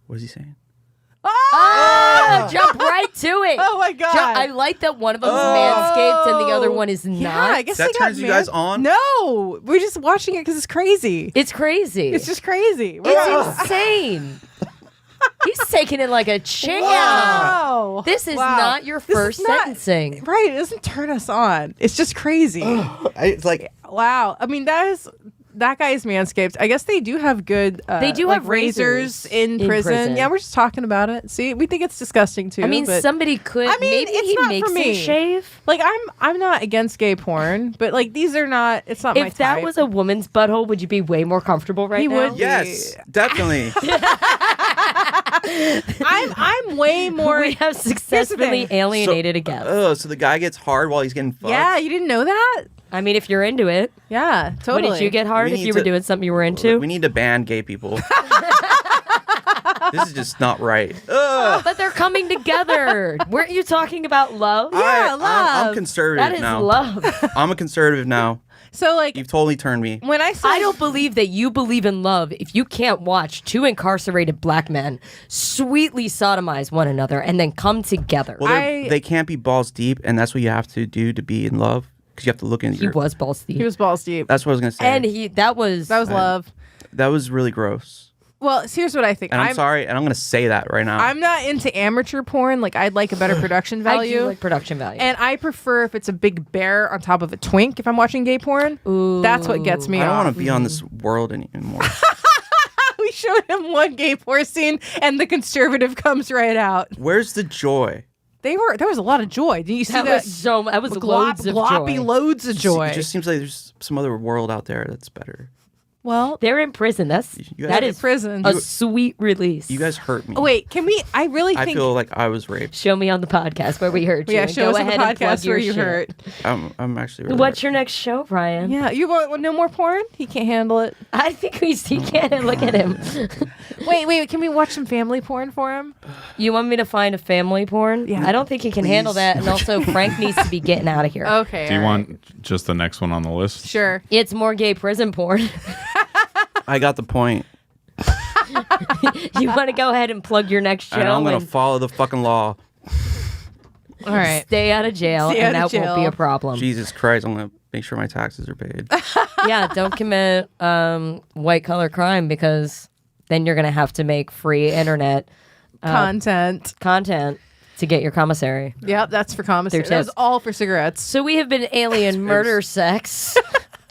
What is he saying? Oh, jump right to it. Oh my God. I like that one of them is manscaped and the other one is not. Yeah, I guess That they got turns you guys on? No, we're just watching it because it's crazy. It's crazy. It's just crazy. It's insane. He's taking it like a champ. Wow. This is Wow. not your This is first not- sentencing. Right, it doesn't turn us on. It's just crazy. It's like Wow. I mean, that guy is manscaped. I guess they do have good. They do like have razors razors in in prison. prison. Yeah, we're just talking about it. See, we think it's disgusting too. I mean, but, somebody could. I mean, maybe it's he not makes for him me. shave. like I'm not against gay porn, but like these are not. It's not my If that type. was a woman's butthole, would you be way more comfortable right He now? would. yes, definitely. I'm way more. We have successfully thing. alienated a guest. So the guy gets hard while he's getting fucked. Yeah, you didn't know that? I mean, if you're into it, Yeah, totally. what did you get hard We if need you were to- doing something you were into? We need to ban gay people. This is just not right. Ugh. But they're coming together. Weren't you talking about love? Yeah, love. I'm conservative That is now. love. I'm a conservative now. So like You've totally turned me. when I saw I don't believe that you believe in love if you can't watch two incarcerated black men sweetly sodomize one another and then come together. Well, I- they can't be balls deep, and that's what you have to do to be in love. Because you have to look in He your. was balls deep. he was balls deep. That's what I was gonna say. And that was love. That was really gross. Well, so here's what I think. And I'm sorry, and I'm gonna say that right now. I'm not into amateur porn. Like I'd like a better production I value. do like production value. And I prefer if it's a big bear on top of a twink if I'm watching gay porn. That's what gets me I don't off. want to be on this world anymore. We showed him one gay porn scene and the conservative comes right out. Where's the joy? There was a lot of joy. Did you see that that? was Glop- loads of gloppy joy. loads of joy. It just seems like there's some other world out there that's better. well, They're in prison. You That guys- is prison. a sweet release. You guys hurt me. Oh, wait, can we? I really I think. feel like I was raped. Show me on the podcast where we heard you. yeah, and show go us on the ahead and plug podcast where your you shit. hurt. I'm actually. Really What's your next show, Ryan? Yeah, you want no more porn? He can't handle it. I think he can't look at him. Wait, can we watch some family porn for him? You want me to find a family porn? Yeah. I don't think he can handle Please. that. And also, Frank needs to be getting out of here. Okay. Do you all right. want just the next one on the list? Sure. It's more gay prison porn. I got the point. You want to go ahead and plug your next show And I'm gonna and follow the fucking law. All right. stay out of jail, Stay and out that of won't be jail. a problem. Jesus Christ! I'm gonna make sure my taxes are paid. Yeah, don't commit white collar crime because then you're gonna have to make free internet Content. content to get your commissary. Yep, that's for commissary. Their That was tips. all for cigarettes. So we have been alien murder sex.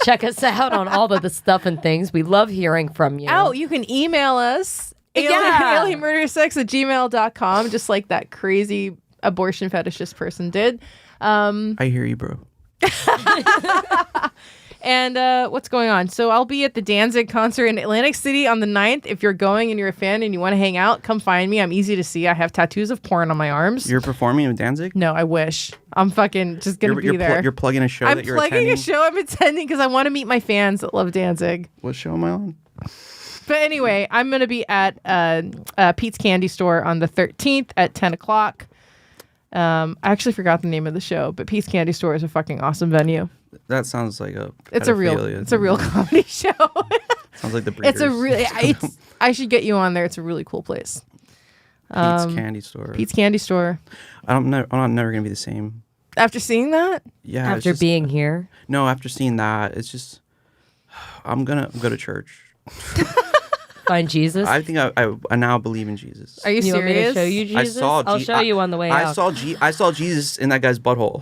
Check us out on all of the stuff and things. We love hearing from you. Oh, you can email us. Yeah. alienmurdersex@gmail.com, just like that crazy abortion fetishist person did. I hear you, bro. And what's going on? So I'll be at the Danzig concert in Atlantic City on the 9th. If you're going and you're a fan and you want to hang out, come find me. I'm easy to see. I have tattoos of porn on my arms. You're performing in Danzig. No, I wish. I'm fucking just going to be there. You're plugging a show I'm that you're plugging attending. a show I'm attending because I want to meet my fans that love Danzig. What show am I on? But anyway, I'm going to be at Pete's Candy Store on the 13th at 10 o'clock. I actually forgot the name of the show, but Pete's Candy Store is a fucking awesome venue. That sounds like a. It's a real comedy show. Sounds like the Breeders. It's a really. I should get you on there. It's a really cool place. Pete's Candy Store. Pete's Candy Store. I'm never gonna be the same. After seeing that, Yeah. it's After just- being here. No, after seeing that, it's just. I'm gonna go to church. Find Jesus. I think I now believe in Jesus. are you You want me to serious? show you Jesus? I'll show you on the way out. I saw Jesus in that guy's butthole.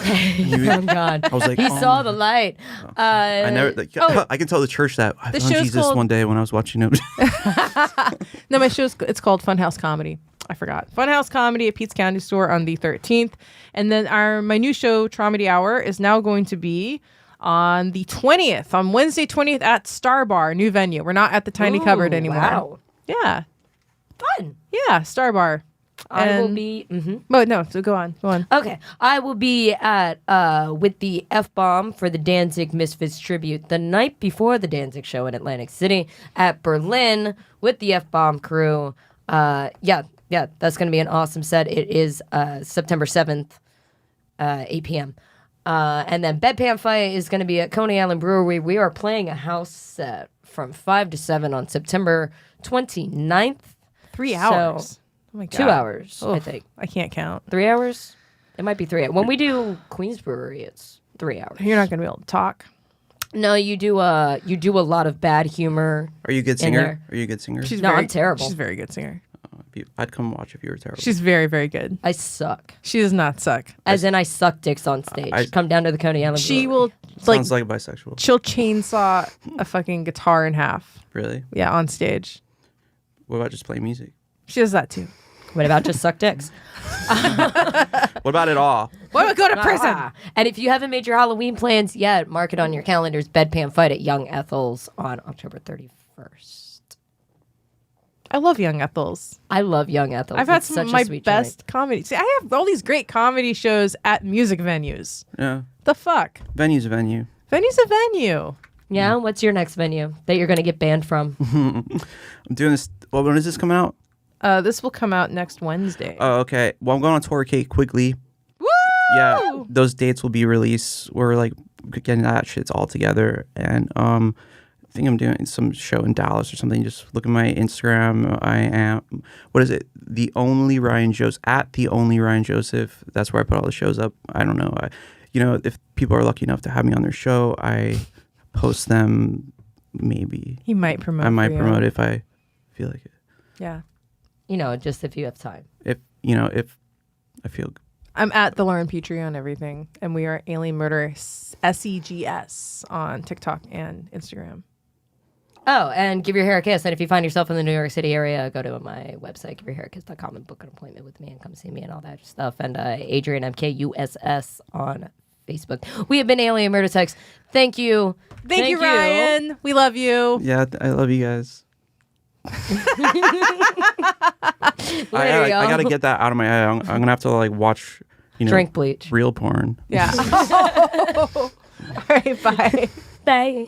Oh God! I was like, He oh saw my- the light. I never. Like, oh. I can tell the church that I The found show's Jesus called- one day when I was watching him. No, my show's it's called Funhouse Comedy. I forgot. Funhouse Comedy at Pete's Candy Store on the 13th, and then my new show Traumedy Hour is now going to be on the 20th, on Wednesday 20th at Star Bar, new venue. We're not at the Tiny Ooh, Cupboard anymore. Wow. Yeah, Fun. yeah, Star Bar. I will And- be. But no, so go on. Okay, I will be at with the F-Bomb for the Danzig Misfits tribute the night before the Danzig show in Atlantic City at Berlin with the F-Bomb crew. Yeah, that's going to be an awesome set. It is September 7th, 8 p.m. And then Bedpan Fight is going to be at Coney Island Brewery. We are playing a house set from 5 to 7 on September 29th. 3 So, hours. Oh my God. 2 hours, I Oof, think. I can't count. 3 hours? It might be 3 hours. When we do Queens Brewery, it's 3 hours. You're not going to be able to talk. No, you do a lot of bad humor. Are you a good In singer? there. Are you a good singer? No, I'm terrible. She's a very good singer. I'd come watch if you were terrible. She's very, very good. I suck. She does not suck. As in, I suck dicks on stage. Come down to the Coney Island She Brewery. will like Sounds like bisexual. she'll chainsaw a fucking guitar in half. Really? Yeah, on stage. What about just playing music? She does that too. What about just suck dicks? What about it all? Why would go to prison? Ah. And if you haven't made your Halloween plans yet, mark it on your calendars. Bedpan Fight at Young Ethel's on October 31st. I love Young Ethels. I love Young Ethel's. I've had It's some such of a my sweet best comedy. See, I have all these great comedy shows at music venues. Yeah. The fuck? Venue's a venue. Venue's a venue. joint. Yeah, what's your next venue that you're going to get banned from? I'm doing this. Well, when is this coming out? This will come out next Wednesday. Oh, okay. Well, I'm going on tour Kate quickly. Woo! Yeah, those dates will be released. We're like getting that shit all together, and I think I'm doing some show in Dallas or something. Just look at my Instagram. I am, what is it? The Only Ryan Joseph, at The Only Ryan Joseph. That's where I put all the shows up. I don't know. If people are lucky enough to have me on their show, I post them. Maybe He might promote. I might for you. promote it if I feel like it. Yeah. Just if you have time. If I feel. I'm at the Lauryn Petrie on everything, and we are Alien Murder SEGS on TikTok and Instagram. Oh, and Give Your Hair a Kiss. And if you find yourself in the New York City area, go to my website, giveyourhairakiss.com, and book an appointment with me and come see me and all that stuff. And Adrianne MKUSS on Facebook. We have been Alien Murder Sex. Thank you. Thank you, Ryan. We love you. Yeah, I love you guys. Later, I y'all. gotta get that out of my head. I'm gonna have to like watch, Drink bleach. real porn. Yeah. All right. Bye. Bye.